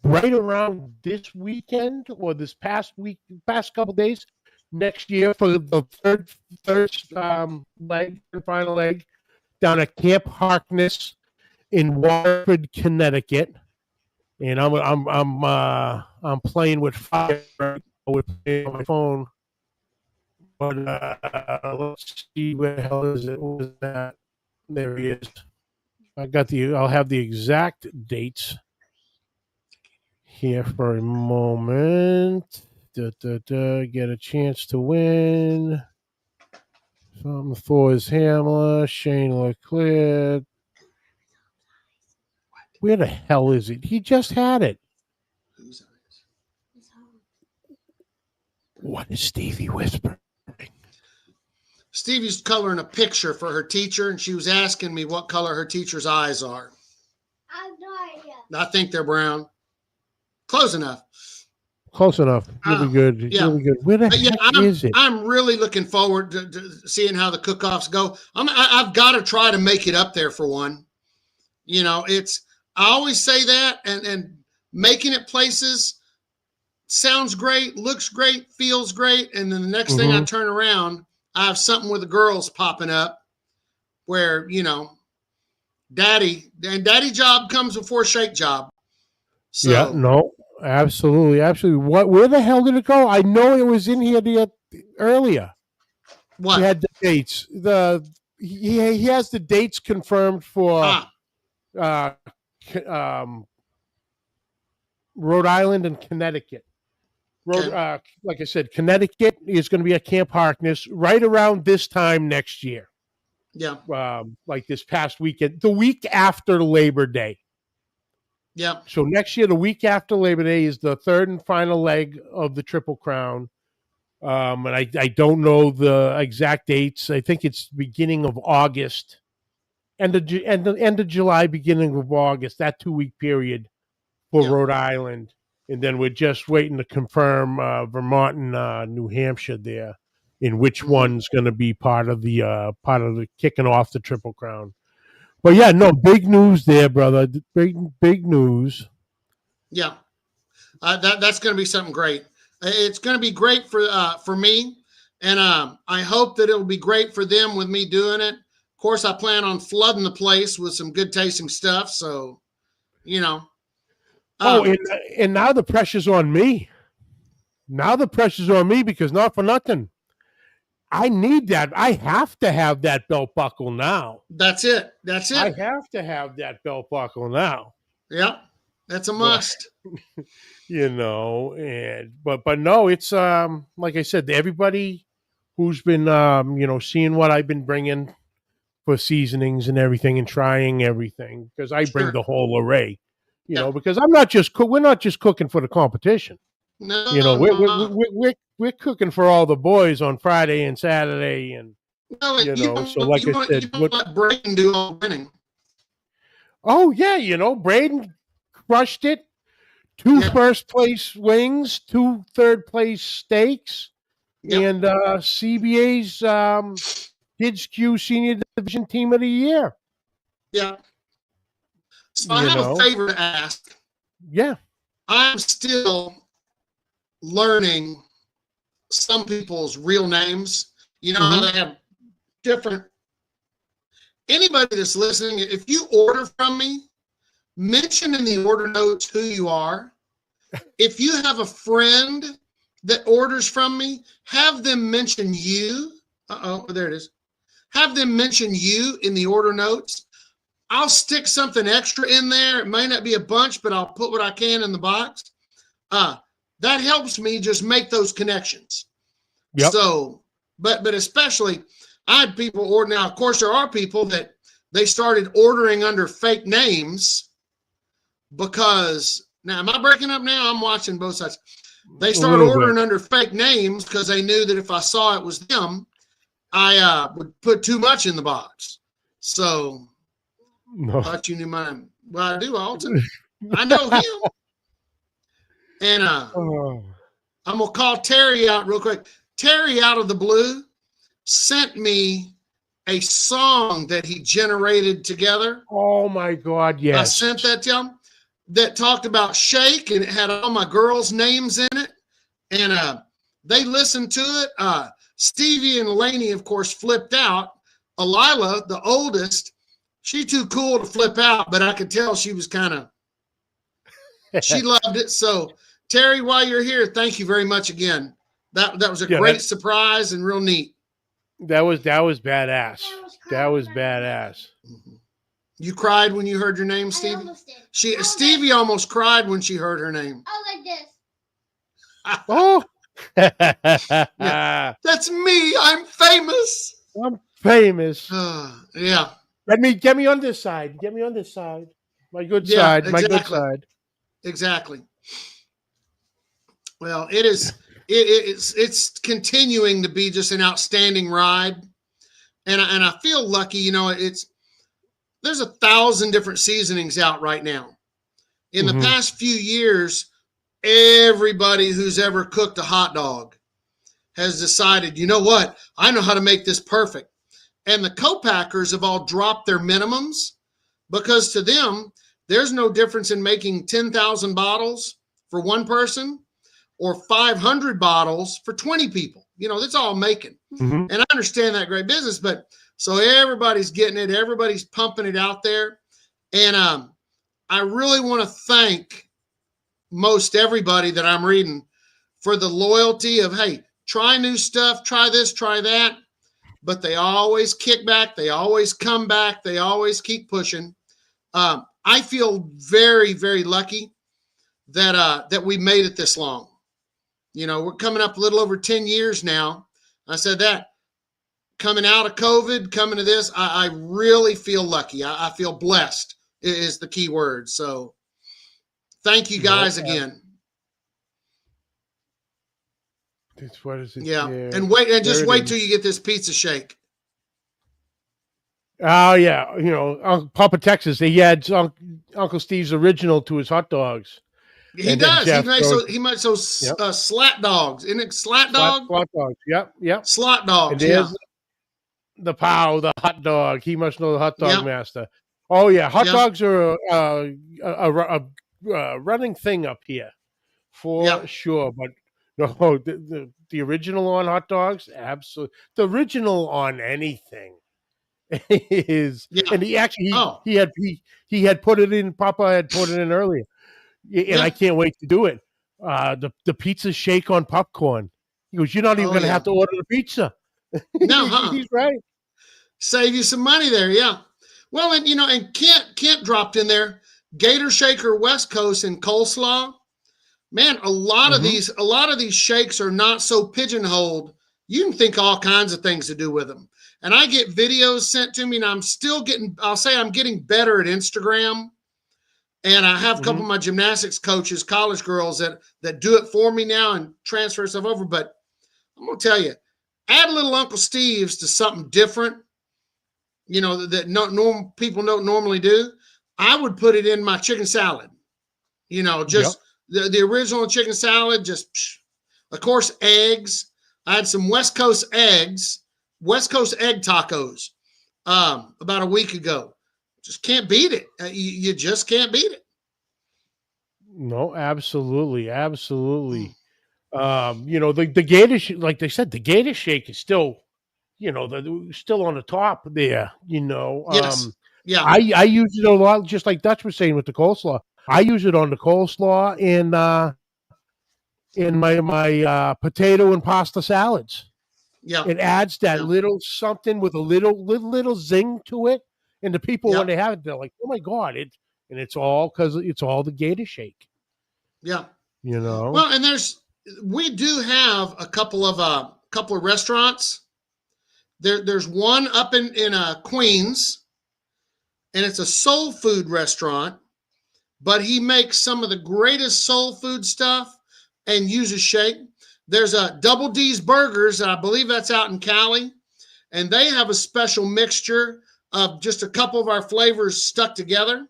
C: right around this weekend or this past couple days next year for the third leg, and final leg, down at Camp Harkness in Waterford, Connecticut. And I'm playing with fire right now with my phone. But let's see, where the hell is it? What was that? There he is. I'll have the exact dates here for a moment. Get a chance to win. Something Thor's Hamler, Shane Leclerc. Where the hell is it? He just had it. What is Stevie whispering?
A: Stevie's coloring a picture for her teacher, and she was asking me what color her teacher's eyes are.
B: I have no idea.
A: I think they're brown. Close enough.
C: Close enough. Really good.
A: Yeah.
C: Really good. Where the heck is it?
A: I'm really looking forward to seeing how the cook-offs go. I've got to try to make it up there for one. You know, I always say that, and making it places sounds great, looks great, feels great, and then the next thing I turn around, I have something with the girls popping up where, you know, daddy job comes before shake job. So,
C: yeah, no, absolutely. Where the hell did it go? I know it was in here earlier.
A: What?
C: He had the dates. He has the dates confirmed for Rhode Island and Connecticut. Like I said, Connecticut is going to be at Camp Harkness right around this time next year.
A: Yeah.
C: Like this past weekend, the week after Labor Day.
A: Yeah.
C: So next year, the week after Labor Day, is the third and final leg of the Triple Crown. And I don't know the exact dates. I think it's beginning of August, end of July, beginning of August. That 2-week period for Rhode Island. And then we're just waiting to confirm Vermont and New Hampshire there, in which one's going to be part of the kicking off the Triple Crown. But yeah, no, big news there, brother. Big news.
A: Yeah, that's going to be something great. It's going to be great for me, and I hope that it'll be great for them with me doing it. Of course, I plan on flooding the place with some good tasting stuff. So, you know.
C: And now the pressure's on me. Because not for nothing, I need that. I have to have that belt buckle now.
A: That's it.
C: I have to have that belt buckle now.
A: Yep, that's a must.
C: You know, but no, it's like I said, everybody who's been seeing what I've been bringing for seasonings and everything and trying everything, because I bring the whole array. You know, because we're not just cooking for the competition.
A: No,
C: you know, we're cooking for all the boys on Friday and Saturday, and so like I said,
A: let Braden do all winning.
C: Oh yeah, Braden crushed it. 2 first place wings, 2 third place steaks, and CBA's Kids Q Senior Division Team of the Year.
A: Yeah. So I have a favor to ask.
C: Yeah.
A: I'm still learning some people's real names. You know how they have different. Anybody that's listening, if you order from me, mention in the order notes who you are. If you have a friend that orders from me, have them mention you. There it is. Have them mention you in the order notes. I'll stick something extra in there. It may not be a bunch, but I'll put what I can in the box. That helps me just make those connections. Yep. So, but especially, I had people order. Now, of course, there are people that they started ordering under fake names because Now, am I breaking up now? I'm watching both sides. They
C: A
A: started
C: little bit.
A: ordering under fake names because they knew that if I saw it was them, I would put too much in the box. So
C: No.
A: thought you knew mine. Well, I do, Alton. I know him. And
C: Oh.
A: I'm going to call Terry out real quick. Terry, out of the blue, sent me a song that he generated together.
C: Oh my God! Yes,
A: I sent that to him that talked about Shake, and it had all my girls' names in it. And they listened to it. Stevie and Lainey, of course, flipped out. Alila, the oldest, she too cool to flip out, but I could tell she was kind of, she loved it. So, Terry, while you're here, thank you very much again. That was a great surprise and real neat.
C: That was badass. That was badass.
A: Mm-hmm. You cried when you heard your name, Stevie?
B: I almost did.
A: Stevie almost cried when she heard her name.
B: I was like this.
C: Oh,
A: Yeah. That's me. I'm famous.
C: I'm famous.
A: Yeah.
C: Get me on this side. Get me on this side. My good
A: Yeah,
C: side. My good
A: exactly.
C: side.
A: Exactly. Well, it is. It's continuing to be just an outstanding ride, and I feel lucky. You know, there's 1,000 different seasonings out right now. In the past few years, everybody who's ever cooked a hot dog has decided, you know what? I know how to make this perfect. And the co-packers have all dropped their minimums because to them, there's no difference in making 10,000 bottles for one person or 500 bottles for 20 people. You know, that's all making. And I understand that great business, but so everybody's getting it. Everybody's pumping it out there. And I really want to thank most everybody that I'm reading for the loyalty of, hey, try new stuff, try this, try that. But they always kick back. They always come back. They always keep pushing. I feel very, very lucky that we made it this long. You know, we're coming up a little over 10 years now. I said that coming out of COVID, coming to this, I really feel lucky. I feel blessed is the key word. So thank you guys again.
C: What is it?
A: Yeah. And just wait till you get this pizza shake.
C: Oh yeah. You know, Papa Texas, he had Uncle Steve's original to his hot dogs.
A: He does. He makes those slat dogs. Isn't it slat dog?
C: Slot dogs. Yep.
A: Slot dogs.
C: And there's the hot dog. He must know the hot dog master. Oh yeah, hot dogs are a running thing up here for sure. But no, the original on hot dogs, absolutely. The original on anything is, and he actually he had put it in. Papa had put it in earlier. And I can't wait to do it. The pizza shake on popcorn. He goes, you're not even going to have to order the pizza.
A: No,
C: he's right.
A: Save you some money there, yeah. Well, and you know, and Kent dropped in there. Gator Shaker West Coast and coleslaw. Man, a lot of these shakes are not so pigeonholed. You can think all kinds of things to do with them. And I get videos sent to me, and I'm getting better at Instagram. And I have a couple of my gymnastics coaches, college girls that do it for me now and transfer stuff over. But I'm going to tell you, add a little Uncle Steve's to something different, you know, that people don't normally do. I would put it in my chicken salad, you know, just the original chicken salad, of course, eggs. I had some West Coast egg tacos about a week ago. Just can't beat it. You just can't beat it.
C: No, absolutely. You know, the Gator, like they said, the Gator Shake is still, you know, still on the top there. You know,
A: yes.
C: I use it a lot, just like Dutch was saying with the coleslaw. I use it on the coleslaw in my potato and pasta salads.
A: Yeah,
C: it adds that little something with a little zing to it. And the people, when they have it, they're like, oh, my God. It's all because it's all the Gator Shake.
A: Yeah.
C: You know?
A: Well, and we do have a couple of restaurants. There's one up in Queens, and it's a soul food restaurant. but he makes some of the greatest soul food stuff and uses shake. There's a Double D's Burgers, and I believe that's out in Cali, and they have a special mixture of just a couple of our flavors stuck together.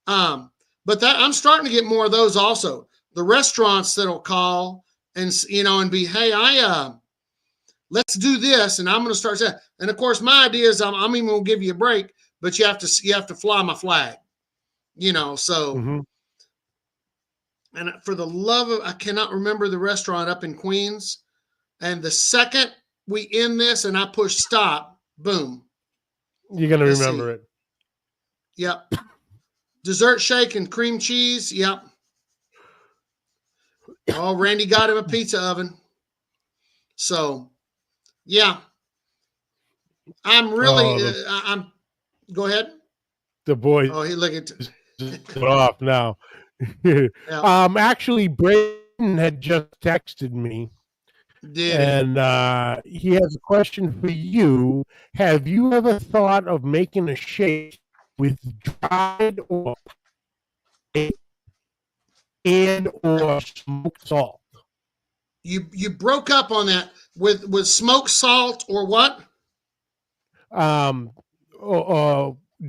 A: But that I'm starting to get more of those also. The restaurants that'll call and and be, hey, let's do this, and I'm going to start saying. And of course, my idea is I'm even going to give you a break, but you have to fly my flag, So,
C: Mm-hmm.
A: and for the love of, I cannot remember the restaurant up in Queens. And the second we end this and I push stop, boom.
C: You're gonna
A: Let's
C: remember
A: see.
C: it.
A: Yep. Dessert shake and cream cheese. Yep. Oh, Randy got him a pizza oven. So, yeah. I'm really, I'm, go ahead.
C: The boys
A: Oh, he look at,
C: just off now.
A: yeah,
C: Actually, Braden had just texted me,
A: did it.
C: and he has a question for you. Have you ever thought of making a shake with dried or smoked salt?
A: You broke up on that with smoked salt or what?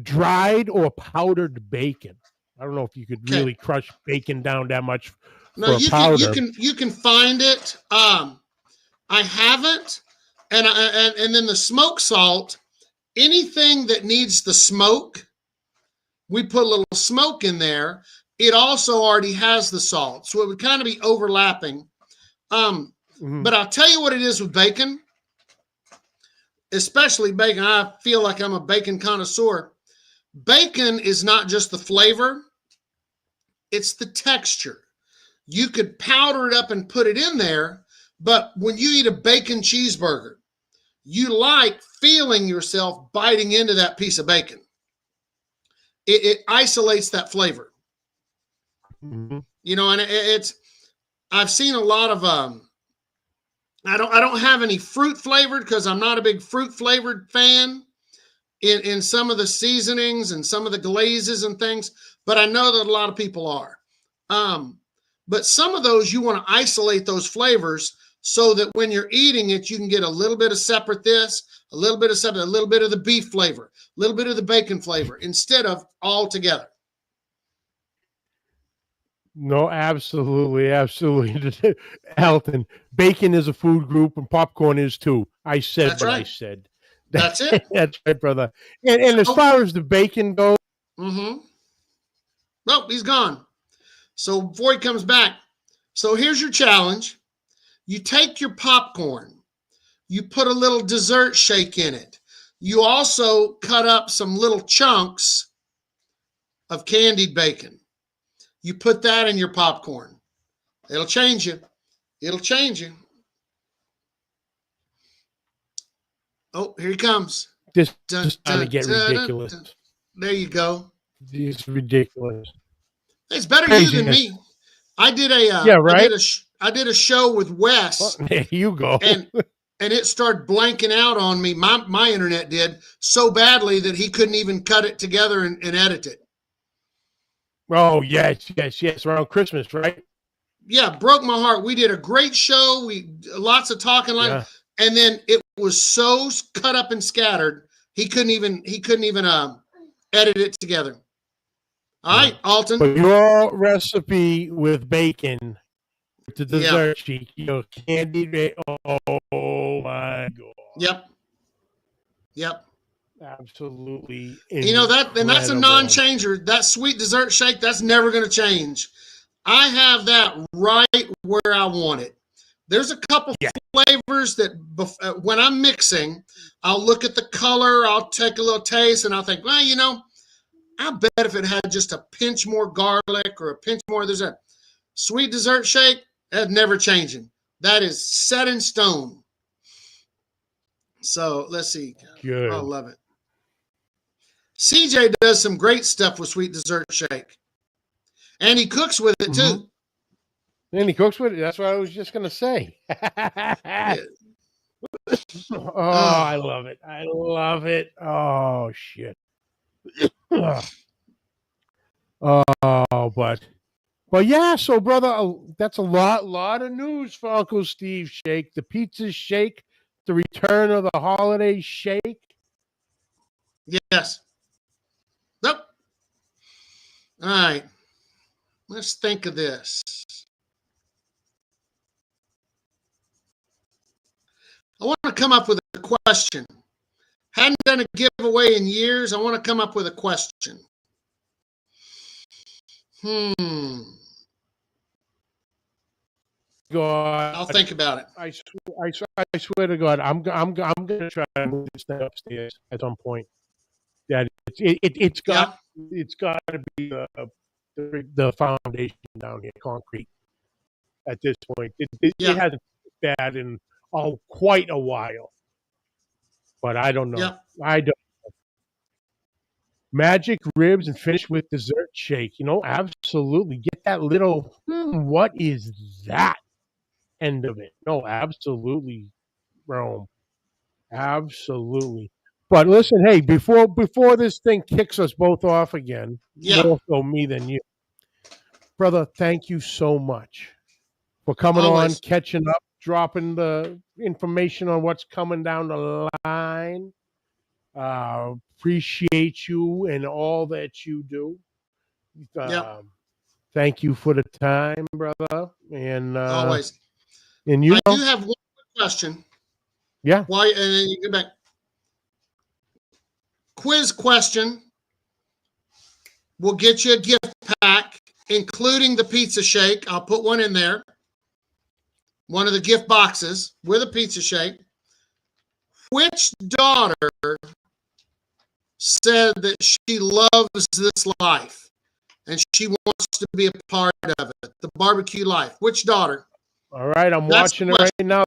C: Dried or powdered bacon. I don't know if you could really crush bacon down that much.
A: No,
C: you powder.
A: You can find it. I haven't, and then the smoked salt. Anything that needs the smoke, we put a little smoke in there. It also already has the salt, so it would kind of be overlapping. But I'll tell you what it is with bacon, especially bacon. I feel like I'm a bacon connoisseur. Bacon is not just the flavor, it's the texture. You could powder it up and put it in there, but when you eat a bacon cheeseburger, you like feeling yourself biting into that piece of bacon. It isolates that flavor.
C: Mm-hmm.
A: And it's, I've seen a lot of, I don't have any fruit flavored because I'm not a big fruit flavored fan in some of the seasonings and some of the glazes and things, but I know that a lot of people are. But some of those, you want to isolate those flavors so that when you're eating it, you can get a little bit of separate this, a little bit of separate, a little bit of the beef flavor, a little bit of the bacon flavor instead of all together.
C: No, absolutely, absolutely. Elton, bacon is a food group and popcorn is too. I said
A: That's
C: what
A: right.
C: I said.
A: That's it.
C: That's right, brother. And as far as the bacon goes,
A: Nope, he's gone. So before he comes back, so here's your challenge. You take your popcorn, you put a little dessert shake in it. You also cut up some little chunks of candied bacon. You put that in your popcorn. It'll change you. It'll change you. Oh, here he comes.
C: This is starting to get ridiculous.
A: There you go.
C: It's ridiculous.
A: It's better you than me. I did a
C: right.
A: I did a show with Wes.
C: Well, there you go.
A: And it started blanking out on me. My internet did so badly that he couldn't even cut it together and edit it.
C: Oh, yes. Around Christmas, right?
A: Yeah, broke my heart. We did a great show. We lots of talking, and then it was so cut up and scattered. He couldn't even edit it together. All right, Alton.
C: But your recipe with bacon, the dessert sheet, candied. Oh my God.
A: Yep.
C: Absolutely.
A: That's a non-changer. That sweet dessert shake, that's never going to change. I have that right where I want it. There's a couple flavors that when I'm mixing, I'll look at the color, I'll take a little taste, and I'll think, well, I bet if it had just a pinch more garlic or a pinch more, there's a sweet dessert shake, that's never changing. That is set in stone. So let's see.
C: Good.
A: I love it. CJ does some great stuff with sweet dessert shake. And he cooks with it too.
C: And he cooks with it. That's what I was just going to say. I love it. I love it. Oh, shit. Oh, but yeah. So, brother, that's a lot of news for Uncle Steve Shake. The pizza shake, the return of the holiday shake.
A: Yes. Nope. All right. Let's think of this. I want to come up with a question. Hadn't done a giveaway in years. I want to come up with a question.
C: God,
A: I'll think about it.
C: I swear to God, I'm gonna try to move this thing upstairs at some point. Yeah, it's got to be the foundation down here, concrete. At this point, it hasn't been bad in quite a while, but I don't know.
A: Yeah.
C: I don't. Magic ribs and finish with dessert shake. Absolutely. Get that little. What is that? End of it. No, absolutely, Rome. Absolutely. But listen, hey, before this thing kicks us both off again, more so me than you, brother, thank you so much for coming on, catching up, dropping the information on what's coming down the line. Appreciate you and all that you do. Thank you for the time, brother. And
A: always.
C: And
A: I do have one question.
C: Yeah.
A: Why? And then you go back. Quiz question. We'll get you a gift pack, including the pizza shake. I'll put one in there. One of the gift boxes with a pizza shake. Which daughter said that she loves this life and she wants to be a part of it? The barbecue life. Which daughter?
C: All right, I'm watching it right now.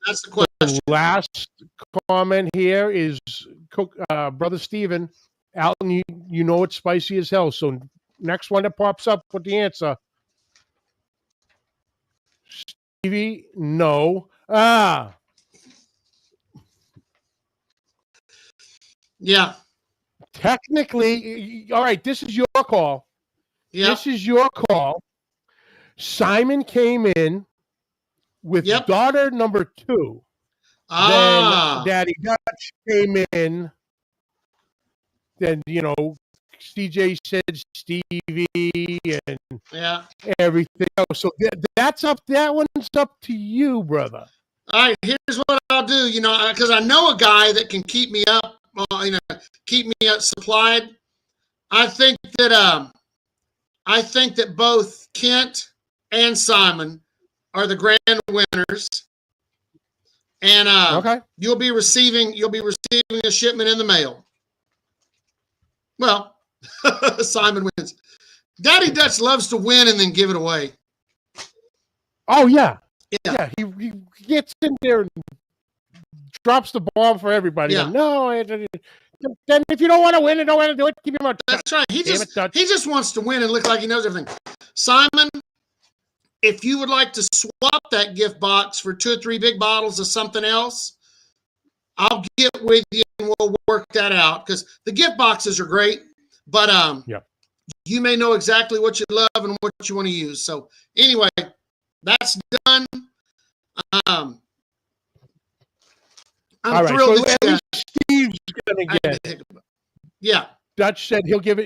A: That's the question.
C: The last comment here is Brother Steven. Alton, you know it's spicy as hell. So next one that pops up with the answer. Stevie, no.
A: Yeah.
C: Technically, all right, this is your call.
A: Yeah.
C: This is your call. Simon came in with daughter number 2. Then Daddy Dutch came in. Then, CJ said Stevie and everything else. So that's up. That one's up to you, brother.
A: All right. Here's what I'll do. Because I know a guy that can keep me up. Keep me up supplied. I think that both Kent and Simon are the grand winners. And you'll be receiving a shipment in the mail. Well, Simon wins. Daddy Dutch loves to win and then give it away.
C: Oh yeah. He gets in there and drops the bomb for everybody.
A: Yeah.
C: No, then if you don't want to win and don't want to do it, keep your mouth shut.
A: That's right. He just wants to win and look like he knows everything. Simon, if you would like to swap that gift box for 2 or 3 big bottles of something else, I'll get with you and we'll work that out, because the gift boxes are great, but you may know exactly what you love and what you want to use. So anyway, that's done. I'm thrilled that
C: Steve's gonna get it.
A: Yeah.
C: Dutch said he'll give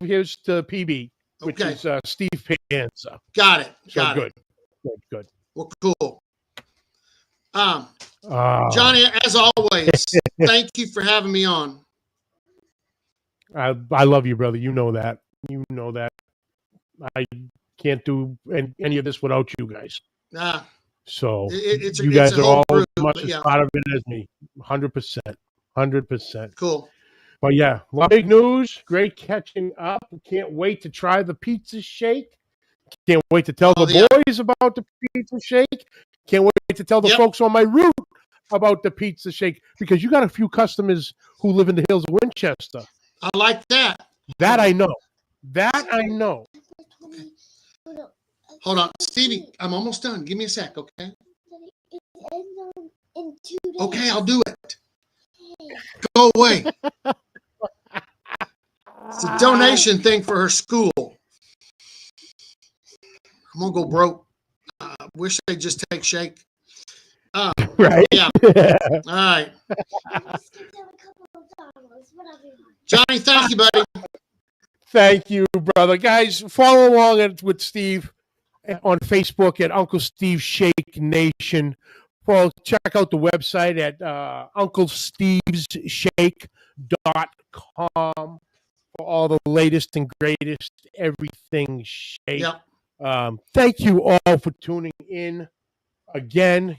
C: his to PB, which is Steve Panza.
A: Got it.
C: Good.
A: Well, cool. Johnny, as always, thank you for having me on.
C: I love you, brother. You know that. I can't do any of this without you guys. So you guys are all as much as part of it as me. 100%.
A: Cool.
C: But yeah, big news. Great catching up. Can't wait to try the pizza shake. Can't wait to tell the boys about the pizza shake. Can't wait to tell the folks on my route about the pizza shake, because you got a few customers who live in the hills of Winchester.
A: I like that.
C: That I know.
A: Hold on. Stevie, I'm almost done. Give me a sec, okay? Okay, I'll do it. Go away. It's a donation thing for her school. I'm gonna go broke. Wish they'd just take shake.
C: Right?
A: Yeah. All right. Johnny, thank you, buddy.
C: Thank you, brother. Guys, follow along with Steve on Facebook at Uncle Steve Shake Nation. Well, check out the website at UncleSteve'sShake.com for all the latest and greatest everything shake.
A: Yep.
C: Thank you all for tuning in. Again,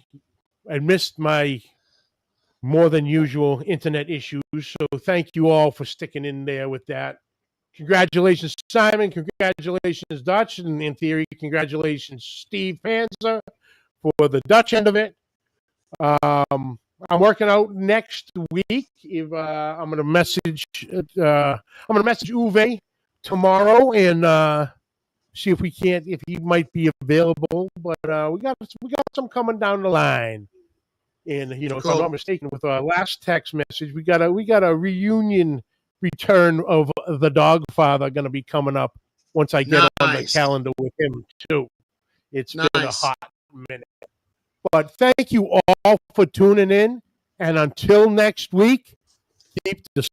C: I missed my more than usual internet issues, so thank you all for sticking in there with that. Congratulations, Simon. Congratulations, Dutch. And in theory, congratulations, Steve Panzer, for the Dutch end of it. I'm working out next week. If I'm going to message Uwe tomorrow and see if he might be available. But we got some coming down the line. And if I'm not mistaken, with our last text message, we got a reunion return of the Dogfather going to be coming up once I get on the calendar with him too. It's been a hot minute. But thank you all for tuning in, and until next week, keep the